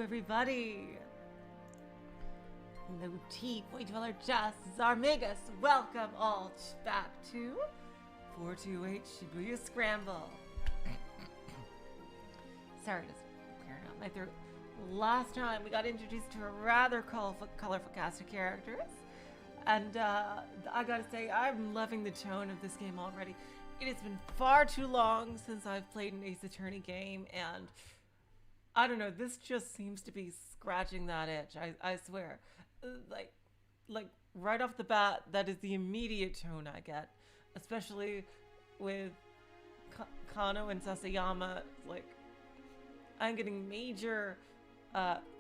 everybody! No tea, Point Dweller Jazz, Zarmegas, welcome all back to 428 Shibuya Scramble. Sorry, just clearing out my throat. Last time we got introduced to a rather colorful cast of characters, and I gotta say, I'm loving the tone of this game already. It has been far too long since I've played an Ace Attorney game, and I don't know, this just seems to be scratching that itch, I swear. Like right off the bat, that is the immediate tone I get, especially with Kano and Sasayama. Like, I'm getting major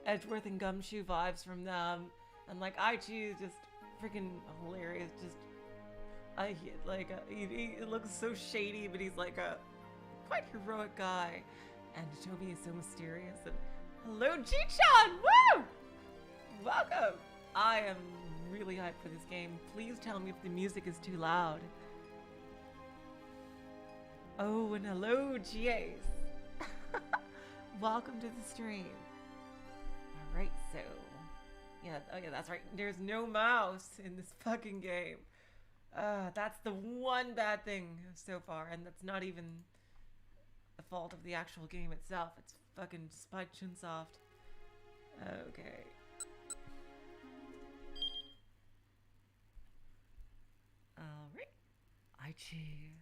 Edgeworth and Gumshoe vibes from them, and like Aichi is just freaking hilarious. Just he looks so shady, but he's like a quite heroic guy, and Hitomi is so mysterious. And hello, Ji-chan! Woo! Welcome! I am really hyped for this game. Please tell me if the music is too loud. Oh, and hello, G-Ace. Welcome to the stream. Alright, so... Yeah, oh yeah, that's right. There's no mouse in this fucking game. That's the one bad thing so far, and that's not even the fault of the actual game itself. It's fucking Spike Chunsoft. Okay. Alright. Aichi.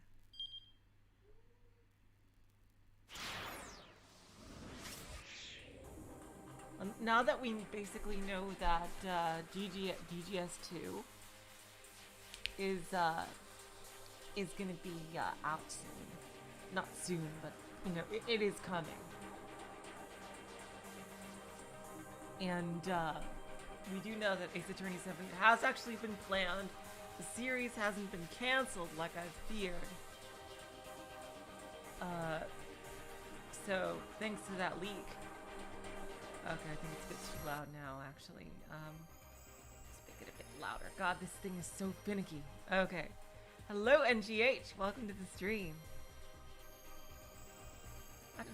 Now that we basically know that DGS2 is gonna be out soon. Not soon, but you know, it is coming. And we do know that Ace Attorney 7 has actually been planned. The series hasn't been cancelled like I feared. So thanks to that leak. Okay, I think it's a bit too loud now, actually. Let's make it a bit louder. God, this thing is so finicky. Okay. Hello, NGH. Welcome to the stream.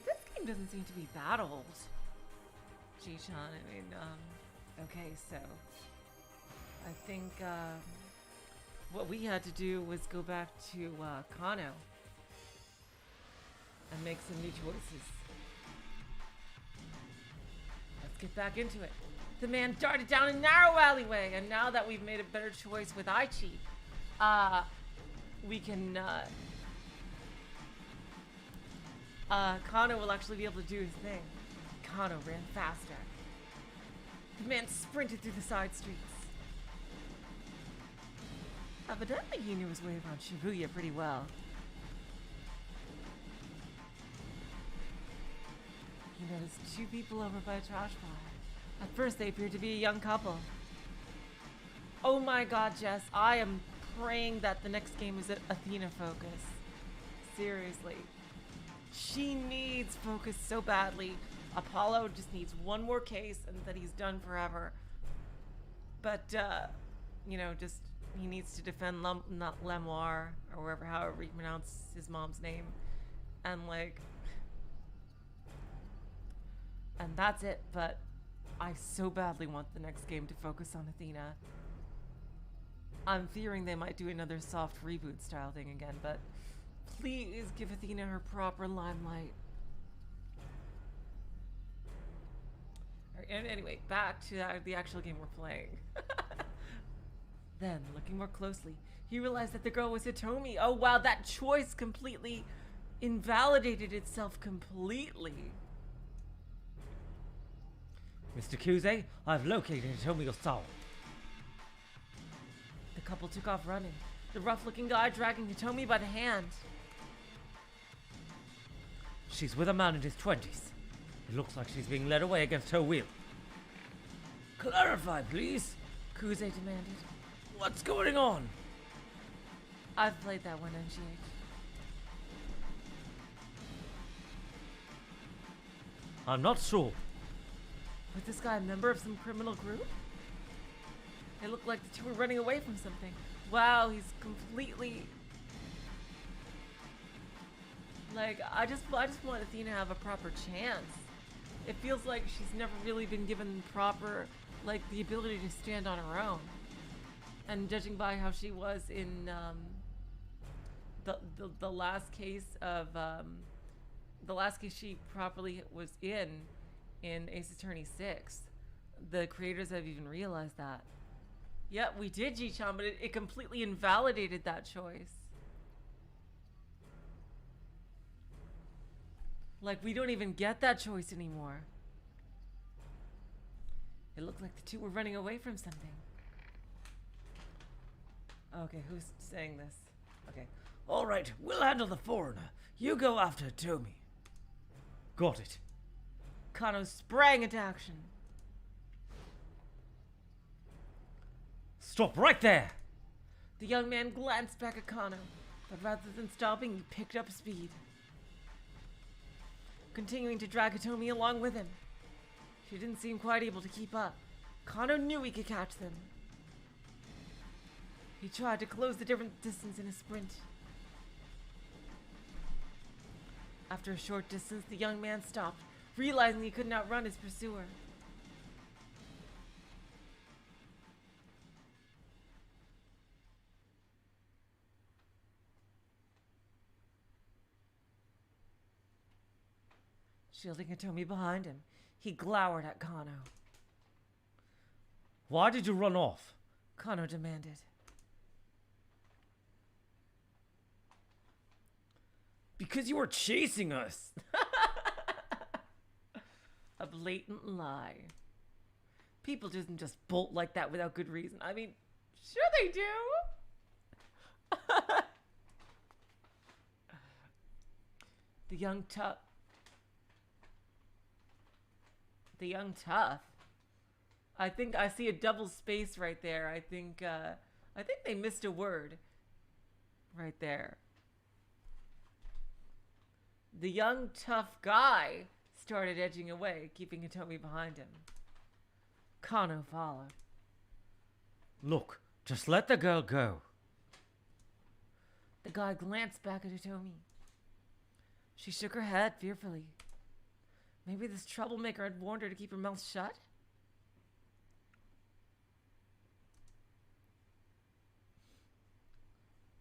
This game doesn't seem to be that old. G-chan, I mean, okay, so I think, what we had to do was go back to, Kano and make some new choices. Let's get back into it. The man darted down a narrow alleyway, and now that we've made a better choice with Aichi, we can, Kano will actually be able to do his thing. Kano ran faster. The man sprinted through the side streets. Evidently he knew his way around Shibuya pretty well. He noticed two people over by a trash pile. At first they appeared to be a young couple. Oh my god, Jess, I am praying that the next game is Athena focus. Seriously. She needs focus so badly. Apollo just needs one more case and then he's done forever. But, you know, just, he needs to defend Lemoir, or however you pronounce his mom's name. And, like... And that's it, but I so badly want the next game to focus on Athena. I'm fearing they might do another soft reboot style thing again, but please give Athena her proper limelight. And anyway, back to the actual game we're playing. Then, looking more closely, he realized that the girl was Hitomi. Oh wow, that choice completely invalidated itself completely. Mr. Kuze, I've located Hitomi Osawa. The couple took off running, the rough-looking guy dragging Hitomi by the hand. She's with a man in his 20s. It looks like she's being led away against her will. Clarify, please, Kuze demanded. What's going on? I've played that one, NGH. I'm not sure. Was this guy a member of some criminal group? It looked like the two were running away from something. Wow, he's completely... Like, I just want Athena to have a proper chance. It feels like she's never really been given proper, like, the ability to stand on her own. And judging by how she was in the last case of the last case she properly was in Ace Attorney 6, the creators have even realized that. Yeah, we did, Ji-chan, but it completely invalidated that choice. Like, we don't even get that choice anymore. It looked like the two were running away from something. Okay, who's saying this? Okay. Alright, we'll handle the foreigner. You go after Hitomi. Got it. Kano sprang into action. Stop right there! The young man glanced back at Kano, but rather than stopping, he picked up speed, continuing to drag Hitomi along with him. She didn't seem quite able to keep up. Kano knew he could catch them. He tried to close the different distance in a sprint. After a short distance, the young man stopped, realizing he could not run his pursuer. Shielding Hitomi behind him, he glowered at Kano. Why did you run off? Kano demanded. Because you were chasing us. A blatant lie. People didn't just bolt like that without good reason. I mean, sure they do. The young tough. I think I see a double space right there. I think they missed a word right there. The young tough guy started edging away, keeping Hitomi behind him. Kano followed. Look, just let the girl go. The guy glanced back at Hitomi. She shook her head fearfully. Maybe this troublemaker had warned her to keep her mouth shut?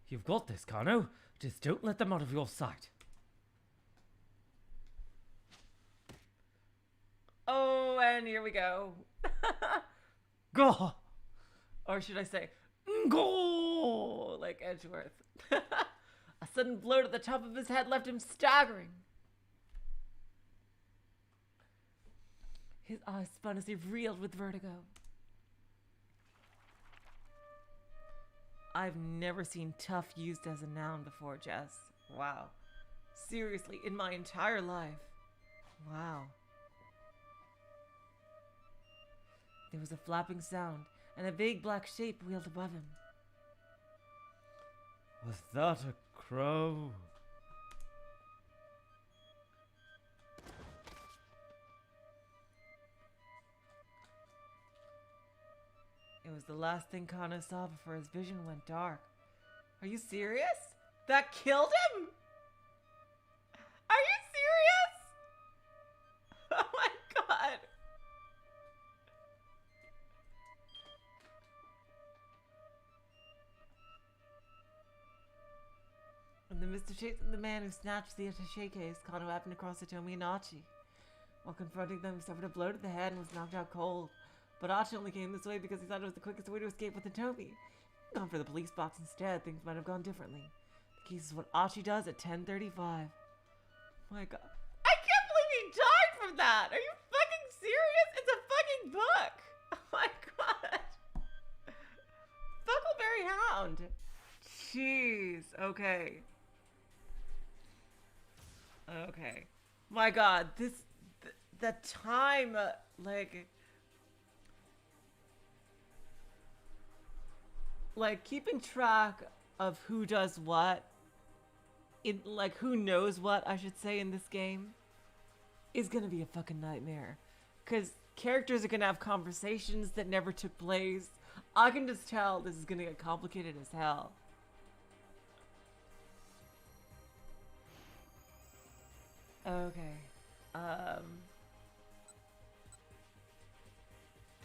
You've got this, Kano. Just don't let them out of your sight. Oh, and here we go. Go! Or should I say, Go! like Edgeworth. A sudden blow to the top of his head left him staggering. His eyes spun as he reeled with vertigo. I've never seen tough used as a noun before, Jess. Wow. Seriously, in my entire life. Wow. There was a flapping sound, and a vague black shape wheeled above him. Was that a crow? It was the last thing Kano saw before his vision went dark. Are you serious? That killed him? Are you serious? Oh my god. In the midst of chasing the man who snatched the attaché case, Kano happened across Hitomi and Aichi. While confronting them, he suffered a blow to the head and was knocked out cold. But Aichi only came this way because he thought it was the quickest way to escape with Hitomi. Gone for the police box instead, things might have gone differently. The case is what Aichi does at 10:35. My god. I can't believe he died from that! Are you fucking serious? It's a fucking book! Oh my god. Buckleberry Hound. Jeez. Okay. Okay. My god, the time, like keeping track of who does what, who knows what, I should say, in this game, is gonna be a fucking nightmare. Because characters are gonna have conversations that never took place. I can just tell this is gonna get complicated as hell. Okay.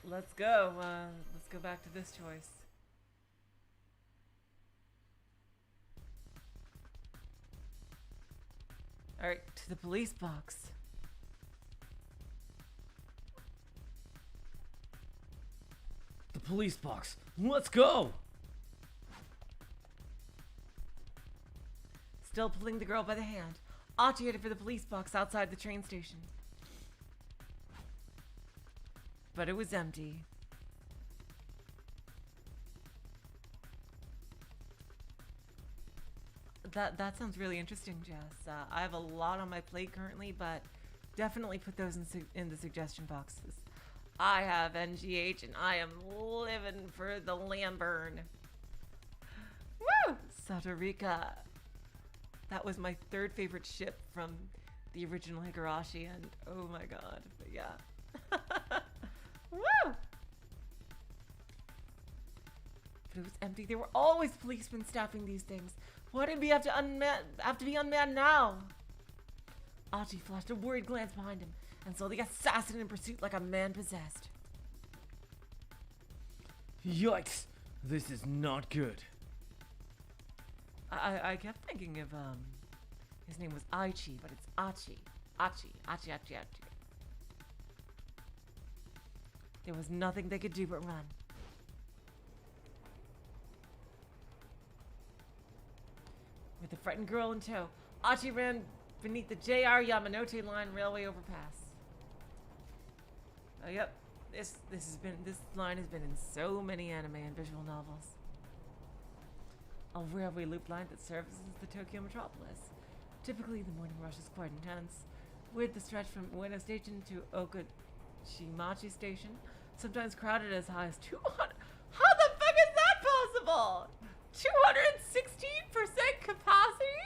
Let's go. Let's go back to this choice. Alright, to the police box. The police box. Let's go! Still pulling the girl by the hand, Aichi headed for the police box outside the train station. But it was empty. That sounds really interesting, Jess. I have a lot on my plate currently, but definitely put those in the suggestion boxes. I have NGH and I am living for the Lamburn. Woo! Satorika. That was my third favorite ship from the original Higurashi, and oh my god, but yeah. Woo! But it was empty. There were always policemen staffing these things. Why did we have to be unmanned now? Aichi flashed a worried glance behind him and saw the assassin in pursuit like a man possessed. Yikes! This is not good. I kept thinking of, his name was Aichi, but it's Aichi. Aichi. There was nothing they could do but run. With the frightened girl in tow, Aichi ran beneath the JR Yamanote Line railway overpass. Oh, yep. This line has been in so many anime and visual novels. A railway loop line that services the Tokyo metropolis. Typically, the morning rush is quite intense, with the stretch from Ueno Station to Okashimachi Station, sometimes crowded as high as 200. How the fuck is that possible? 216% capacity?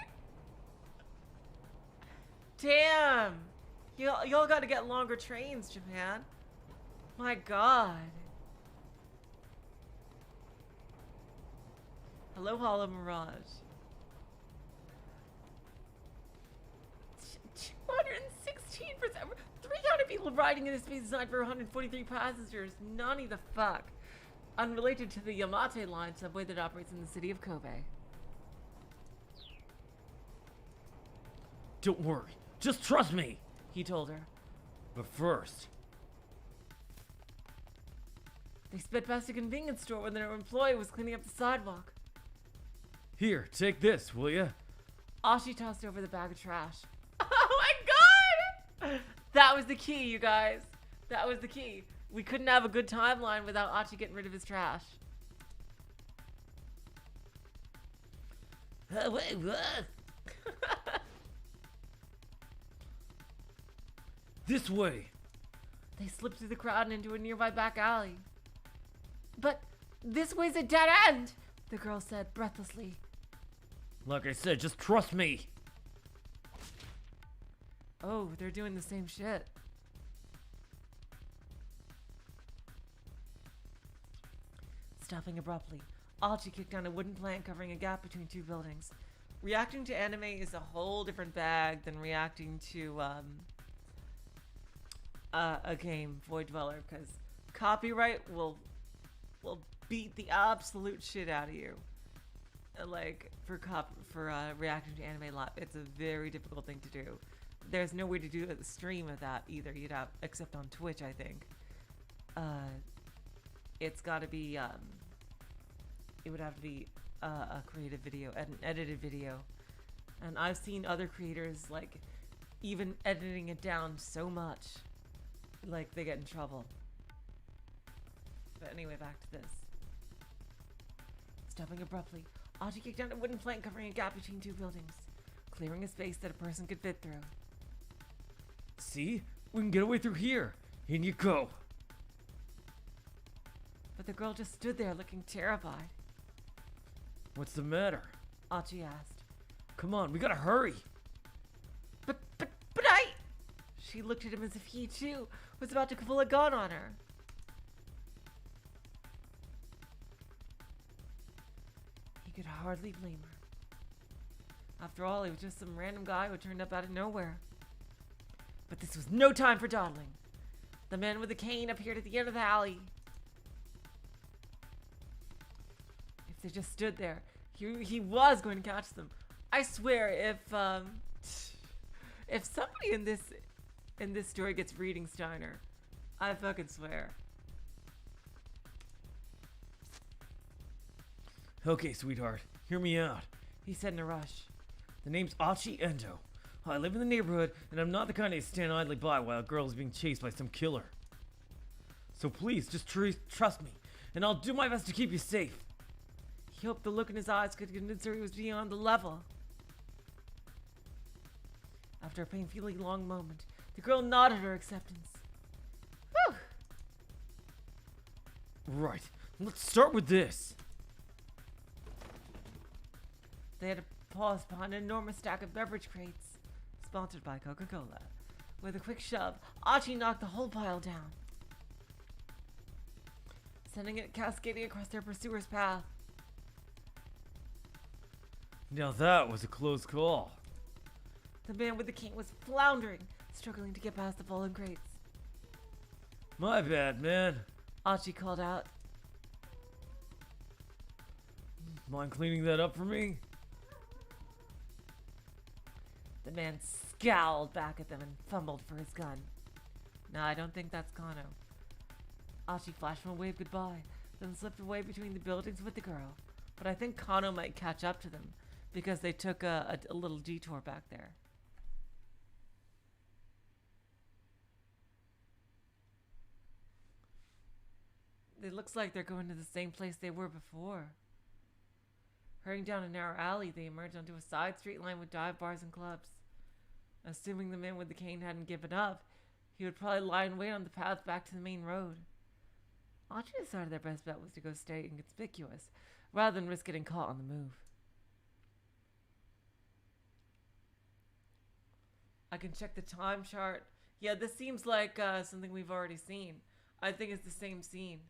Damn! Y'all gotta get longer trains, Japan. My god. Hello, Hollow Mirage. 216%. 300 people riding in a space designed for 143 passengers. Nani the fuck. Unrelated to the Yamate Line subway that operates in the city of Kobe. Don't worry. Just trust me, he told her. But first... They sped past a convenience store when their employee was cleaning up the sidewalk. Here, take this, will ya? Aichi tossed over the bag of trash. Oh my god! That was the key, you guys. That was the key. We couldn't have a good timeline without Aichi getting rid of his trash. Wait, what? This way. They slipped through the crowd and into a nearby back alley. But this way's a dead end, the girl said breathlessly. Like I said, just trust me. Oh, they're doing the same shit. Stopping abruptly, Aichi kicked down a wooden plank covering a gap between two buildings. Reacting to anime is a whole different bag than reacting to a game, Void Dweller, because copyright will beat the absolute shit out of you. Like for reacting to anime live, it's a very difficult thing to do. There's no way to do a stream of that either. You'd have, except on Twitch, I think. It's got to be it would have to be a creative video, an edited video, and I've seen other creators like even editing it down so much, like they get in trouble. But anyway, back to this. Stopping abruptly, Aichi kicked down a wooden plank covering a gap between two buildings, clearing a space that a person could fit through. See? We can get away through here. In you go. But the girl just stood there looking terrified. What's the matter? Aichi asked. Come on, we gotta hurry. But I... She looked at him as if he, too, was about to pull a gun on her. He could hardly blame her. After all, he was just some random guy who turned up out of nowhere. But this was no time for dawdling. The man with the cane appeared at the end of the alley. If they just stood there, he was going to catch them. I swear, if somebody in this story gets reading Steiner, I fucking swear. Okay, sweetheart, hear me out. He said in a rush. The name's Aichi Endo. I live in the neighborhood, and I'm not the kind to stand idly by while a girl is being chased by some killer. So please, just trust me, and I'll do my best to keep you safe. He hoped the look in his eyes could convince her he was beyond the level. After a painfully long moment, the girl nodded her acceptance. Whew! Right, let's start with this. They had to pause behind an enormous stack of beverage crates, sponsored by Coca-Cola. With a quick shove, Aichi knocked the whole pile down, sending it cascading across their pursuer's path. Now that was a close call. The man with the cane was floundering, struggling to get past the fallen crates. My bad, man. Aichi called out. Mind cleaning that up for me? The man scowled back at them and fumbled for his gun. No, I don't think that's Kano. Aichi flashed him a wave goodbye, then slipped away between the buildings with the girl. But I think Kano might catch up to them, because they took a little detour back there. It looks like they're going to the same place they were before. Hurrying down a narrow alley, they emerged onto a side street lined with dive bars and clubs. Assuming the man with the cane hadn't given up, he would probably lie in wait on the path back to the main road. Aichi decided their best bet was to go stay inconspicuous, rather than risk getting caught on the move. I can check the time chart. Yeah, this seems like something we've already seen. I think it's the same scene.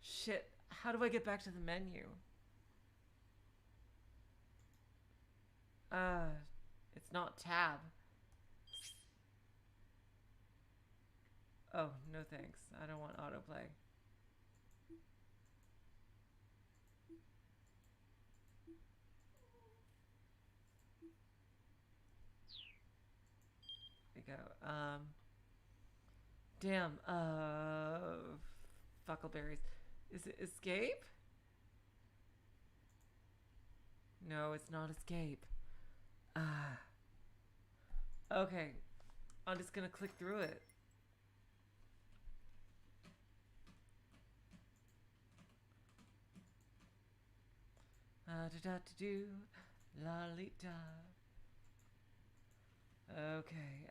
Shit, how do I get back to the menu? It's not tab. Oh, no thanks. I don't want autoplay. There we go. Damn, Fuckleberries. Is it escape? No, it's not escape. Okay. I'm just gonna click through it. Da-da-da-do, la-li-da. Okay,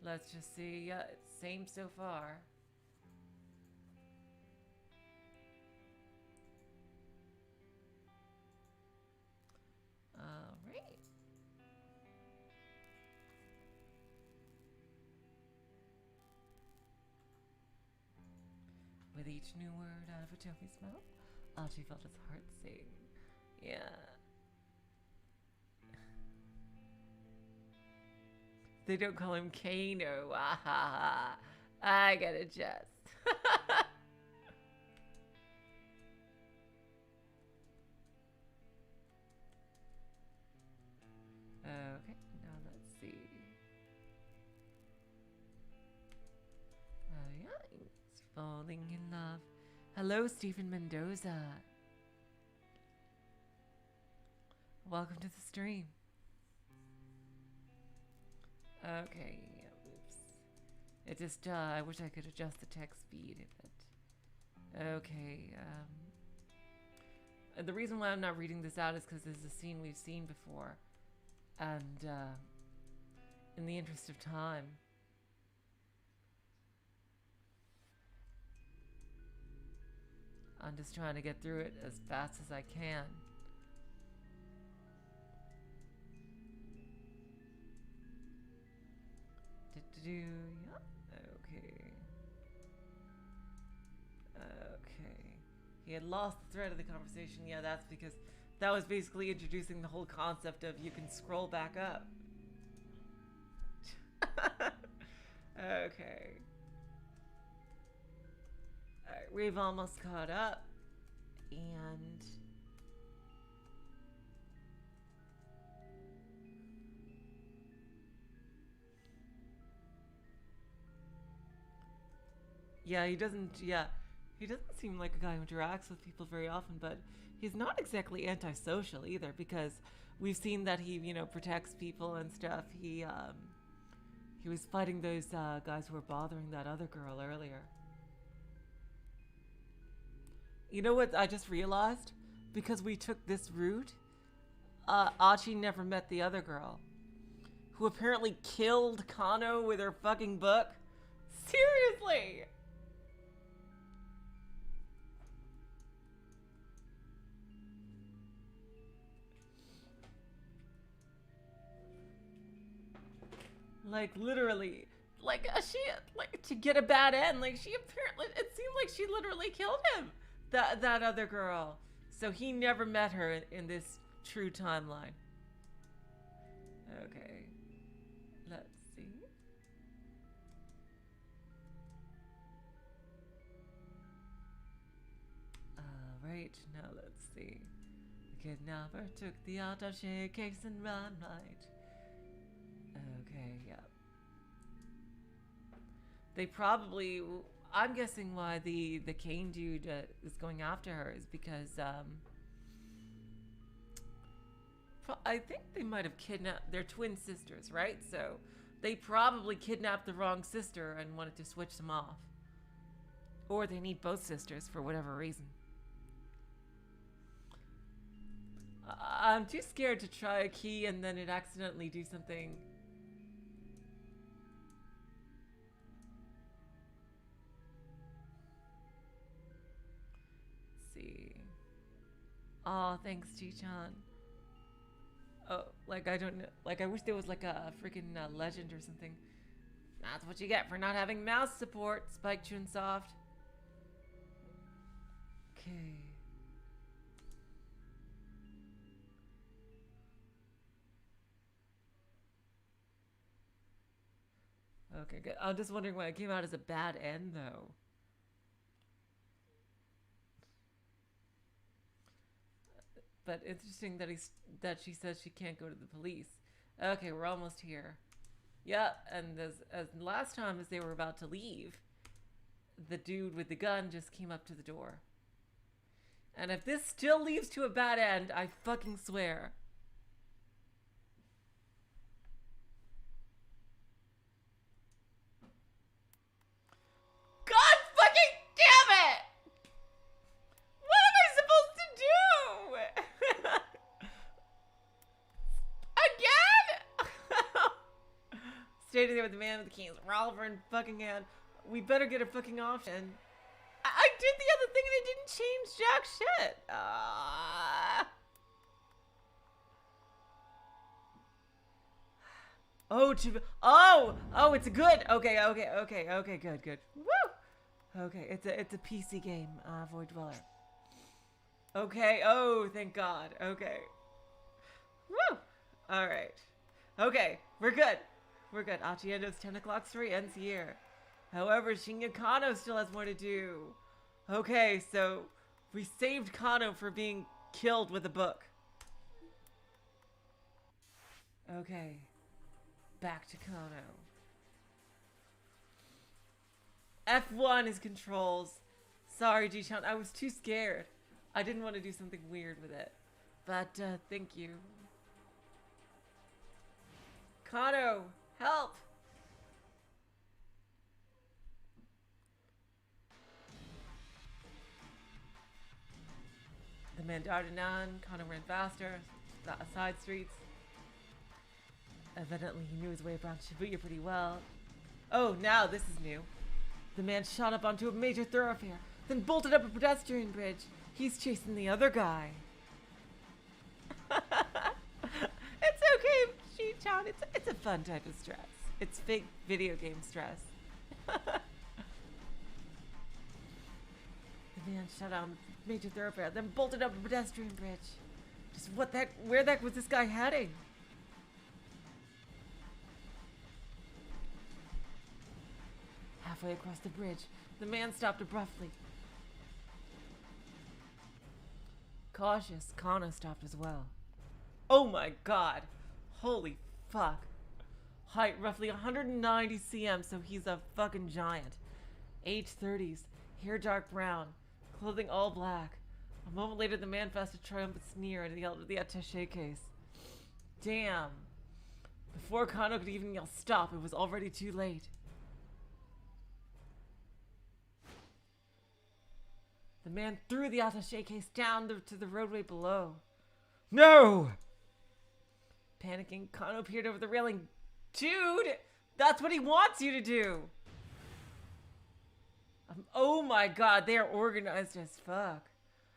let's just see. Yeah, it's same so far. Alright. With each new word out of Hitomi's mouth, Aichi felt his heart sing. Yeah. They don't call him Kano. I get a jest. Okay, now let's see. Oh yeah, he's falling in love. Hello, Stephen Mendoza. Welcome to the stream. Okay, yeah, oops. It just, I wish I could adjust the text speed a bit. Okay, and the reason why I'm not reading this out is because this is a scene we've seen before. And, in the interest of time, I'm just trying to get through it as fast as I can. Yeah, okay. He had lost the thread of the conversation. Yeah, that's because that was basically introducing the whole concept of you can scroll back up. Okay. Alright, we've almost caught up. And... yeah, he doesn't seem like a guy who interacts with people very often, but he's not exactly antisocial either, because we've seen that he, you know, protects people and stuff. He was fighting those guys who were bothering that other girl earlier. You know what I just realized? Because we took this route, Aichi never met the other girl, who apparently killed Kano with her fucking book. Seriously! Like, literally, like, she, like, to get a bad end, like, she apparently, it seemed like she literally killed him, that other girl. So he never met her in this true timeline. Okay. Let's see. Alright, now let's see. The kidnapper took the attaché case and ran right. Okay, yeah. They probably... I'm guessing why the cane dude is going after her is because, I think they might have kidnapped... They're twin sisters, right? So they probably kidnapped the wrong sister and wanted to switch them off. Or they need both sisters for whatever reason. I'm too scared to try a key and then it accidentally do something... Oh, thanks, Chi-chan. Oh, like, I don't know. Like, I wish there was, like, a freaking legend or something. That's what you get for not having mouse support, Spike Chunsoft. Okay. Okay, good. I'm just wondering why it came out as a bad end, though. But interesting that she says she can't go to the police. Okay, we're almost here. Yeah, and as last time as they were about to leave, the dude with the gun just came up to the door. And if this still leads to a bad end, I fucking swear. God fucking damn it! What am I supposed to do? Again? Stayed there with the man with the keys, revolver in fucking hand. We better get a fucking option. I did the other thing and it didn't change jack shit. Oh, it's a good. Okay, good. Woo! Okay, it's a PC game, Void Dweller. Okay, oh, thank God. Okay. Woo! Alright. Okay, we're good. Aichi Endo's 10 o'clock story ends here. However, Shinya Kano still has more to do. Okay, so we saved Kano for being killed with a book. Okay. Back to Kano. F1 is controls. Sorry, G-chan, I was too scared. I didn't want to do something weird with it. But, thank you. Kano, help! The man darted on. Kano ran faster. Side streets. Evidently, he knew his way around Shibuya pretty well. Oh, now this is new. The man shot up onto a major thoroughfare, then bolted up a pedestrian bridge. He's chasing the other guy. It's okay, Shi-chan. It's a fun type of stress. It's fake video game stress. The man shut down the major thoroughfare, then bolted up a pedestrian bridge. Just where the heck was this guy heading? Halfway across the bridge, the man stopped abruptly. Cautious, Kano stopped as well. Oh my god! Holy fuck. Height roughly 190 cm, so he's a fucking giant. Age 30s, hair dark brown, clothing all black. A moment later, the man fast a triumphant sneer and yelled at the attaché case. Damn. Before Kano could even yell stop, it was already too late. The man threw the attaché case down to the roadway below. No! Panicking, Kano peered over the railing. Dude! That's what he wants you to do! Oh my god, they are organized as fuck.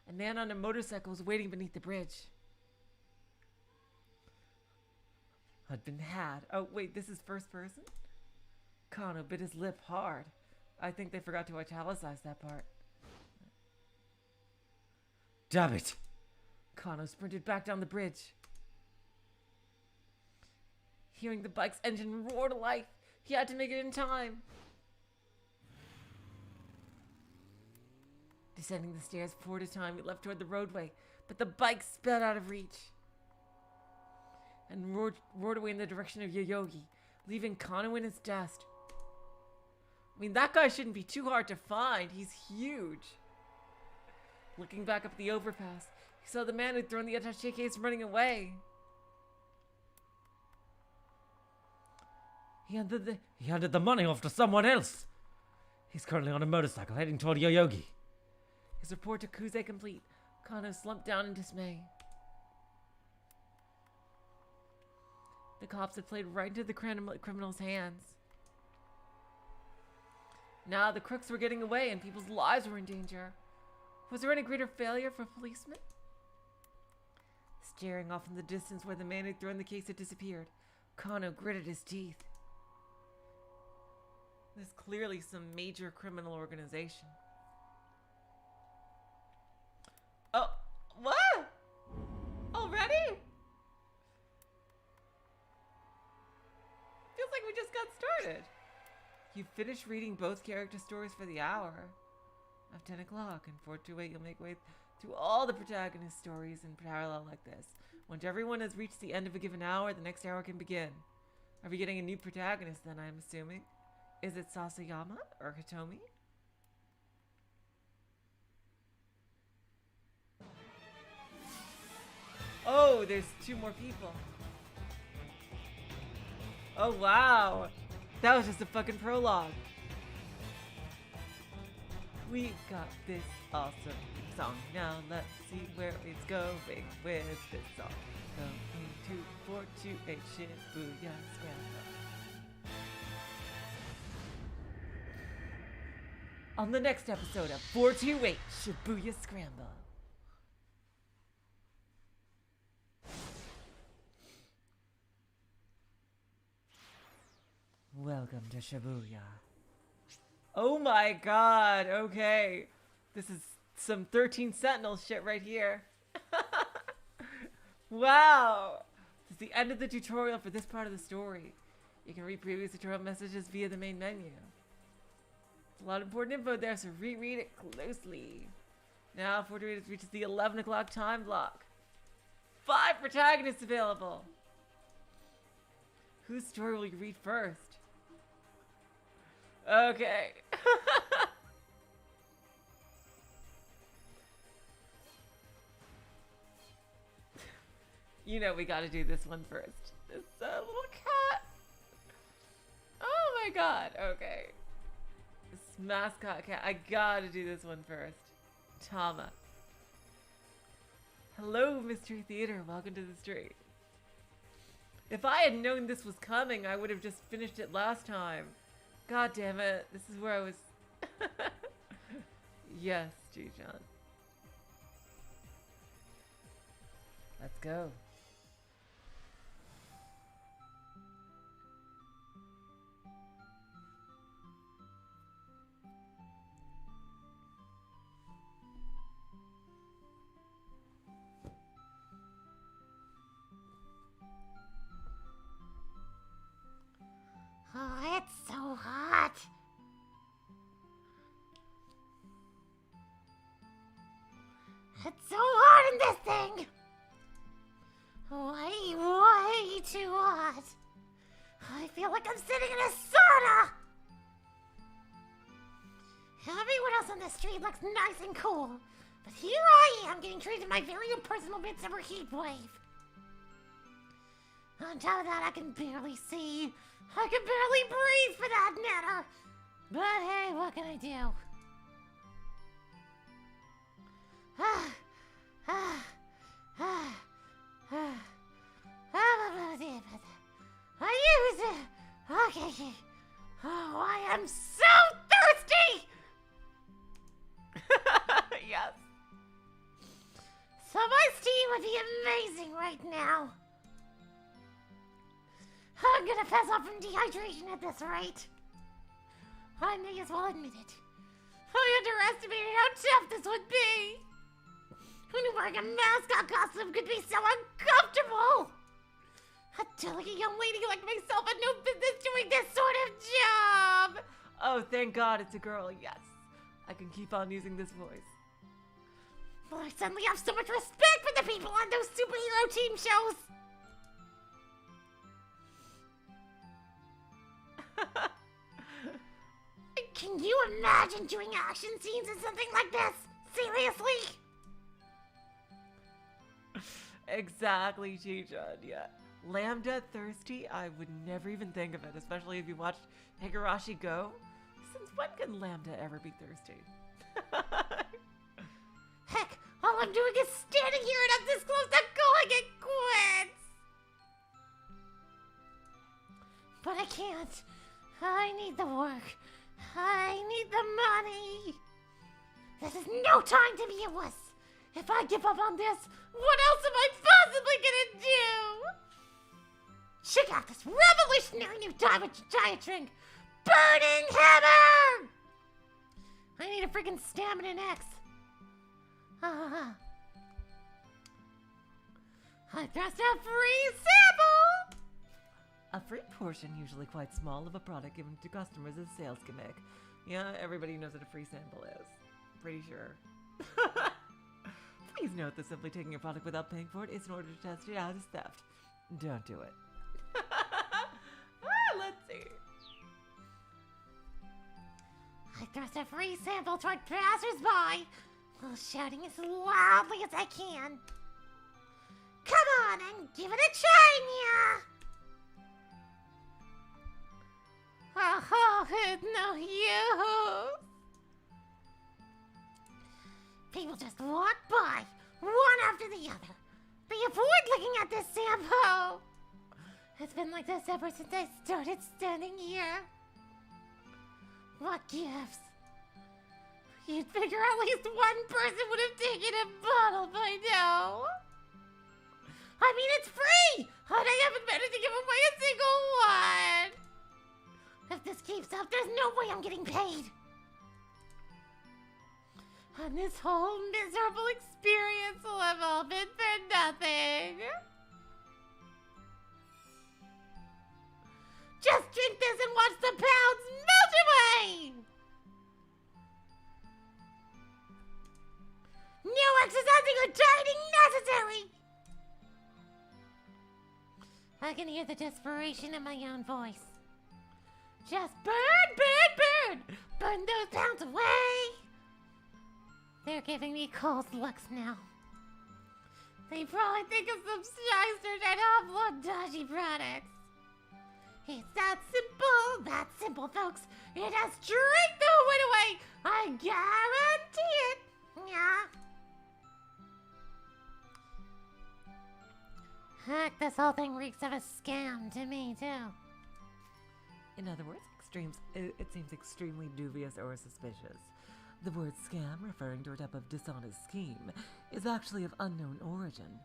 A man on a motorcycle was waiting beneath the bridge. I'd been had. Oh, wait, this is first person? Kano bit his lip hard. I think they forgot to italicize that part. Damn it! Kano sprinted back down the bridge. Hearing the bike's engine roar to life, he had to make it in time. Descending the stairs 4 at a time, he leapt toward the roadway, but the bike sped out of reach and roared away in the direction of Yoyogi, leaving Kano in his dust. I mean, that guy shouldn't be too hard to find. He's huge. Looking back up the overpass, he saw the man who'd thrown the attaché case running away. He handed the money off to someone else. He's currently on a motorcycle heading toward Yoyogi. His report to Kuze complete, Kano slumped down in dismay. The cops had played right into the criminal's hands. Now the crooks were getting away and people's lives were in danger. Was there any greater failure for policemen? Staring off in the distance where the man who'd thrown the case had disappeared, Kano gritted his teeth. There's clearly some major criminal organization. Oh, what? Already? Feels like we just got started. You finished reading both character stories for the hour of 10 o'clock, and 428 you'll make way through all the protagonist stories in parallel like this. Once everyone has reached the end of a given hour, the next hour can begin. Are we getting a new protagonist then, I'm assuming? Is it Sasayama or Hitomi? Oh, there's 2 more people. Oh, wow. That was just a fucking prologue. We got this awesome song. Now let's see where it's going with this song. Going to 428 Shibuya Scramble. On the next episode of 428 Shibuya Scramble. Welcome to Shibuya. Oh my god, okay. This is some 13 Sentinel shit right here. Wow. This is the end of the tutorial for this part of the story. You can read previous tutorial messages via the main menu. There's a lot of important info there, so reread it closely. Now, 428 reaches the 11 o'clock time block. 5 protagonists available. Whose story will you read first? Okay. You know we gotta do this one first. This little cat. Oh my god. Okay. This mascot cat. I gotta do this one first. Tama. Hello, Mystery Theater. Welcome to the stream. If I had known this was coming, I would have just finished it last time. God damn it. This is where I was. Yes, G-John. Let's go. Oh, it's so hot. It's so hot in this thing. Way too hot. I feel like I'm sitting in a sauna. Everyone else on the street looks nice and cool. But here I am getting treated to my very own personal midsummer heat wave. On top of that, I can barely see. I can barely breathe for that matter. But hey, what can I do? I use it. Okay. Oh, I am so thirsty! Yes. Some iced tea would be amazing right now. I'm gonna pass out from dehydration at this rate. I may as well admit it. I underestimated how tough this would be. Who knew wearing a mascot costume could be so uncomfortable? A delicate young lady like myself had no business doing this sort of job. Oh, thank God it's a girl. Yes. I can keep on using this voice. Well, I suddenly have so much respect for the people on those superhero team shows. Can you imagine doing action scenes in something like this? Seriously? Exactly, Chichun. Yeah. Lambda thirsty? I would never even think of it, especially if you watched Higurashi Go. Since when can Lambda ever be thirsty? Heck, all I'm doing is standing here and I'm this close to calling it quits. But I can't. I need the work. I need the money. This is no time to be a wuss. If I give up on this, what else am I possibly gonna do? Check out this revolutionary new diet drink, Burning Hammer! I need a freaking stamina X. I thrust a free sample! A free portion, usually quite small, of a product given to customers as a sales gimmick. Yeah, everybody knows what a free sample is. Pretty sure. Please note that simply taking a product without paying for it is in order to test it out as theft. Don't do it. Let's see. I thrust a free sample toward passers-by while shouting as loudly as I can. Come on and give it a try, Nya! Oh, it's no use. People just walk by, one after the other. They avoid looking at this sample. It's been like this ever since I started standing here. What gives? You'd figure at least one person would have taken a bottle by now. I mean, it's free! And I haven't managed to give away a single one! If this keeps up, there's no way I'm getting paid! And this whole miserable experience will have all been for nothing! Just drink this and watch the pounds melt away! No exercising or dieting necessary! I can hear the desperation in my own voice. Just burn, burn, burn! Burn those pounds away! They're giving me cold looks now. They probably think of some shysters that upload dodgy products. It's that simple, folks. It has straight the win away. I guarantee it. Yeah. Heck, this whole thing reeks of a scam to me, too. In other words, it seems extremely dubious or suspicious. The word scam, referring to a type of dishonest scheme, is actually of unknown origin.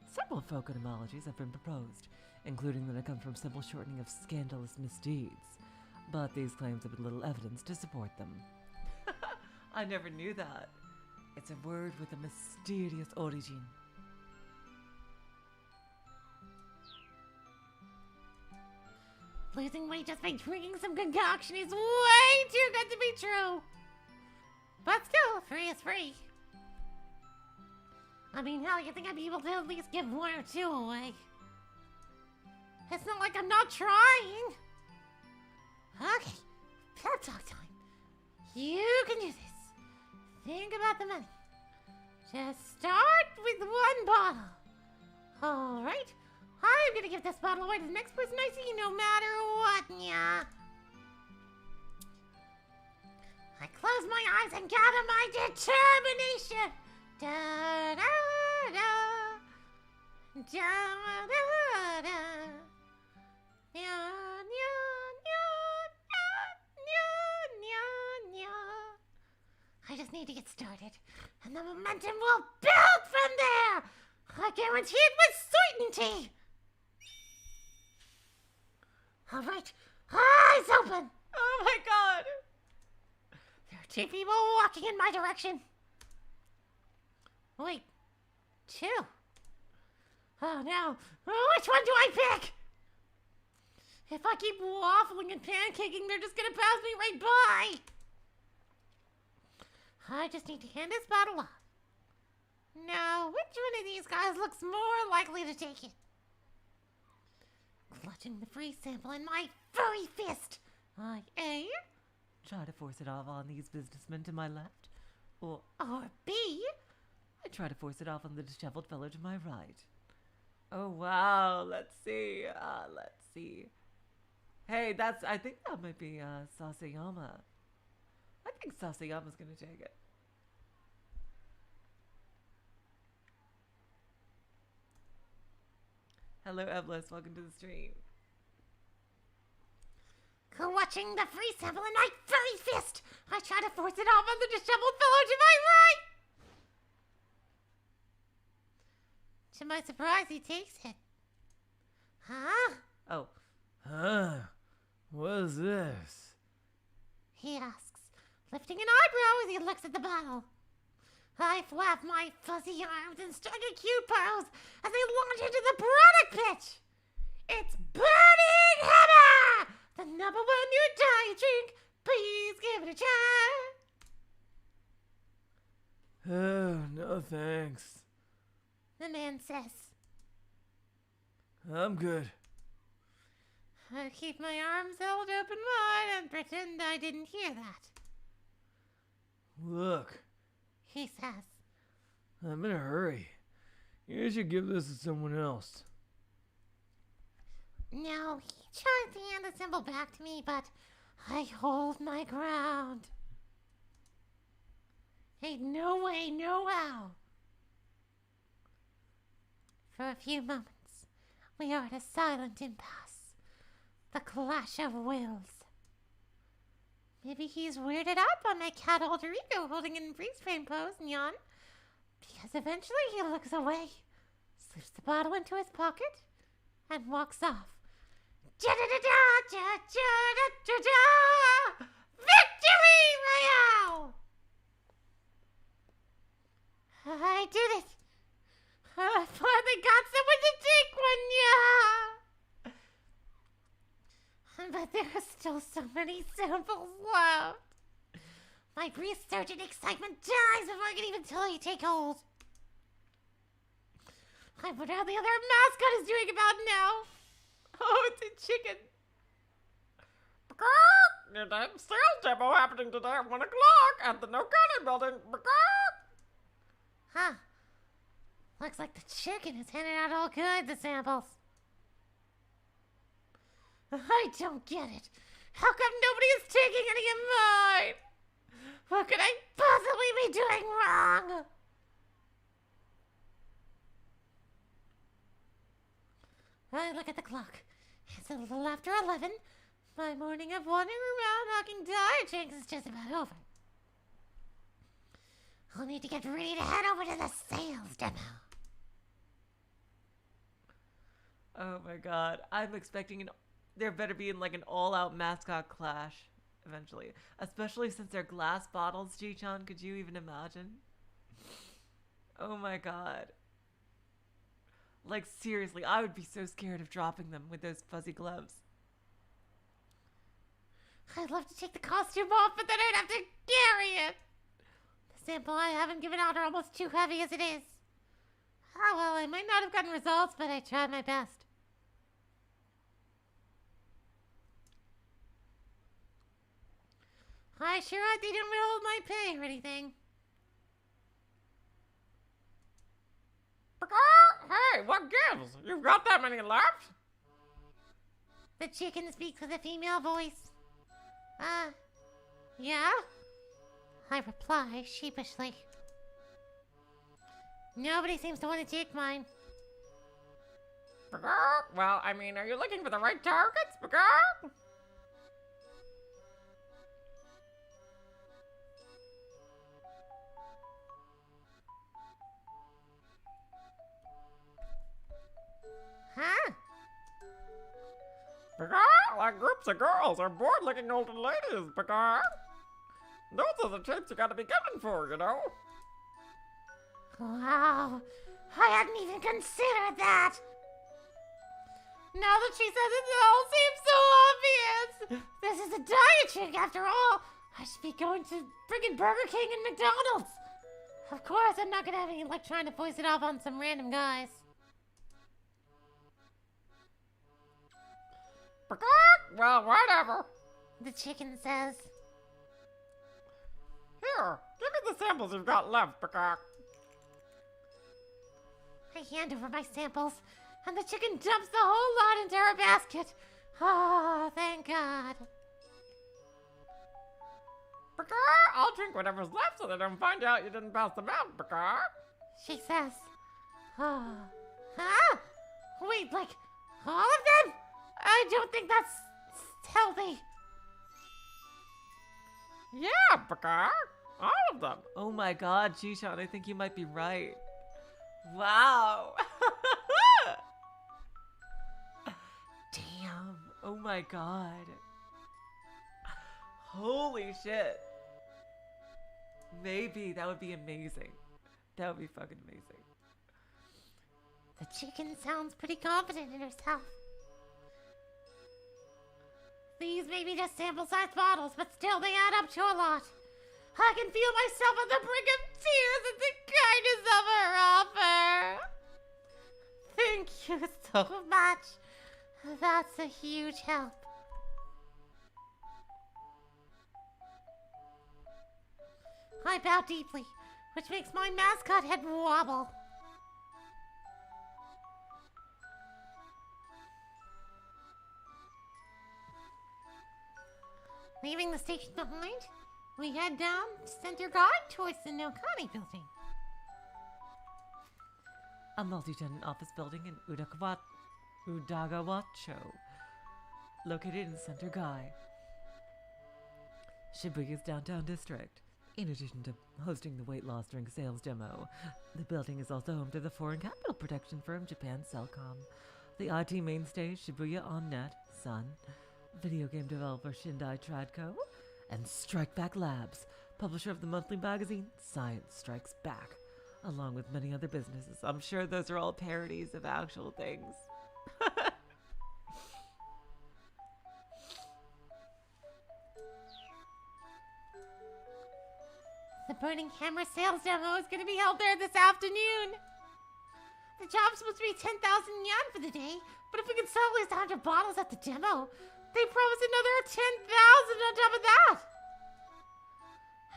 Several folk etymologies have been proposed, including that it comes from simple shortening of scandalous misdeeds. But these claims have little evidence to support them. I never knew that. It's a word with a mysterious origin. Losing weight just by drinking some concoction is way too good to be true. But still, free is free. I mean, hell, you think I'd be able to at least give one or two away? It's not like I'm not trying. Okay, pep talk time. You can do this. Think about the money. Just start with one bottle. Alright, I'm gonna give this bottle away to the next person I see no matter what, yeah. I close my eyes and gather my determination. Da da da. Da da da. Nya, nya, nya, nya, nya, nya. I just need to get started, and the momentum will build from there. I guarantee it with certainty. All right, eyes open. Oh my god. There are 2 people walking in my direction. Wait, 2. Oh no, which one do I pick? If I keep waffling and pancaking, they're just gonna pass me right by. I just need to hand this bottle off. Now, which one of these guys looks more likely to take it? Clutching the free sample in my furry fist, I A, Try to force it off on these businessmen to my left. Or B, I try to force it off on the disheveled fellow to my right. Oh wow, let's see. Let's see. Hey, I think that might be Sasayama. I think Sasayama's gonna take it. Hello, Eblis. Welcome to the stream. clutching the free sample in my furry fist. I try to force it off on the disheveled fellow to my right. To my surprise, he takes it. Huh? Oh, Huh? What is this? He asks, lifting an eyebrow as he looks at the bottle. I flap my fuzzy arms and strike a cute pose as I launch into the product pitch. It's Burning Hammer! The #1 new diet drink. Please give it a try. Oh, no thanks. The man says. I'm good. I keep my arms held open wide and pretend I didn't hear that. Look, He says. I'm in a hurry. You should give this to someone else. No, he tries to hand the symbol back to me, but I hold my ground. Ain't no way, no how. For a few moments, we are at a silent impasse. The clash of wills. Maybe he's weirded out by my cat alter ego holding in freeze frame pose, Nyan. Because eventually he looks away, slips the bottle into his pocket, and walks off. Da-da-da-da-da-da-da-da-da! Victory Royale! I did it! I finally got someone to take one, yeah! But there are still so many samples left. My resurgent excitement dies before I can even tell you take hold. I wonder how the other mascot is doing about now. oh, it's a chicken. The sales demo happening today at 1 o'clock at the Nokani building. Huh. Looks like the chicken is handing out all kinds of samples. I don't get it. How come nobody is taking any of mine? What could I possibly be doing wrong? I look at the clock. It's a little after 11. My morning of wandering around hawking diet drinks is just about over. I'll need to get ready to head over to the sales demo. Oh my god. I'm expecting there better be like an all-out mascot clash eventually. Especially since they're glass bottles, Ji-chan. Could you even imagine? Oh my god. Like seriously, I would be so scared of dropping them with those fuzzy gloves. I'd love to take the costume off, but then I'd have to carry it. The sample I haven't given out are almost too heavy as it is. Oh well, I might not have gotten results, but I tried my best. I sure hope they didn't withhold my pay or anything. Hey, what gives? You've got that many left? The chicken speaks with a female voice. Yeah? I reply sheepishly. Nobody seems to want to take mine. Well, I mean, are you looking for the right targets? Huh? Like groups of girls are bored looking older ladies, Those are the traits you gotta be gunning for, you know? Wow. I hadn't even considered that. Now that she says it, it all seems so obvious. This is a diet trick after all. I should be going to friggin' Burger King and McDonald's. Of course, I'm not gonna have any luck trying to voice it off on some random guys. Well, whatever. The chicken says. Here, give me the samples you've got left, Peacock. I hand over my samples, and the chicken dumps the whole lot into her basket. Oh, thank God. I'll drink whatever's left so they don't find out you didn't pass them out, Peacock. She says. Oh. Huh? Wait, like, all of them? I don't think that's healthy. Yeah, Peacock. All of them. Oh my god, Jishan, I think you might be right. Wow. Damn. Oh my god. Holy shit. Maybe that would be amazing. That would be fucking amazing. The chicken sounds pretty confident in herself. These may be just sample-sized bottles, but still they add up to a lot. I can feel myself on the brink of tears at the kindness of her offer. Thank you so much. That's a huge help. I bow deeply, which makes my mascot head wobble. Leaving the station behind, we head down Center Guard towards the Nokani building. A multi-tenant office building in Udagawacho, located in Center Gai, Shibuya's downtown district. In addition to hosting the weight loss drink sales demo, the building is also home to the foreign capital protection firm Japan Cellcom, the IT mainstay Shibuya OnNet, Sun, video game developer Shindai Tradco, and Strikeback Labs, publisher of the monthly magazine Science Strikes Back, along with many other businesses. I'm sure those are all parodies of actual things. The Burning Hammer sales demo is going to be held there this afternoon. The job's supposed to be 10,000 yen for the day, but if we can sell at least 100 bottles at the demo, they promise another 10,000 on top of that.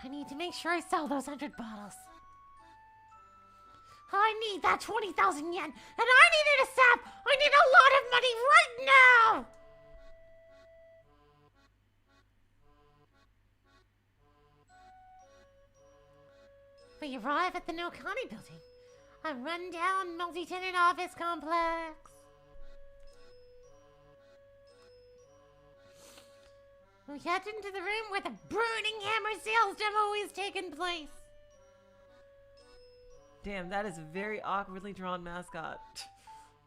I need to make sure I sell those 100 bottles. I need that 20,000 yen, and I need it ASAP. I need a lot of money right now. We arrive at the Nokani building, a rundown multi-tenant office complex. We head into the room where the Burning Hammer sales demo is taking place. Damn, that is a very awkwardly drawn mascot.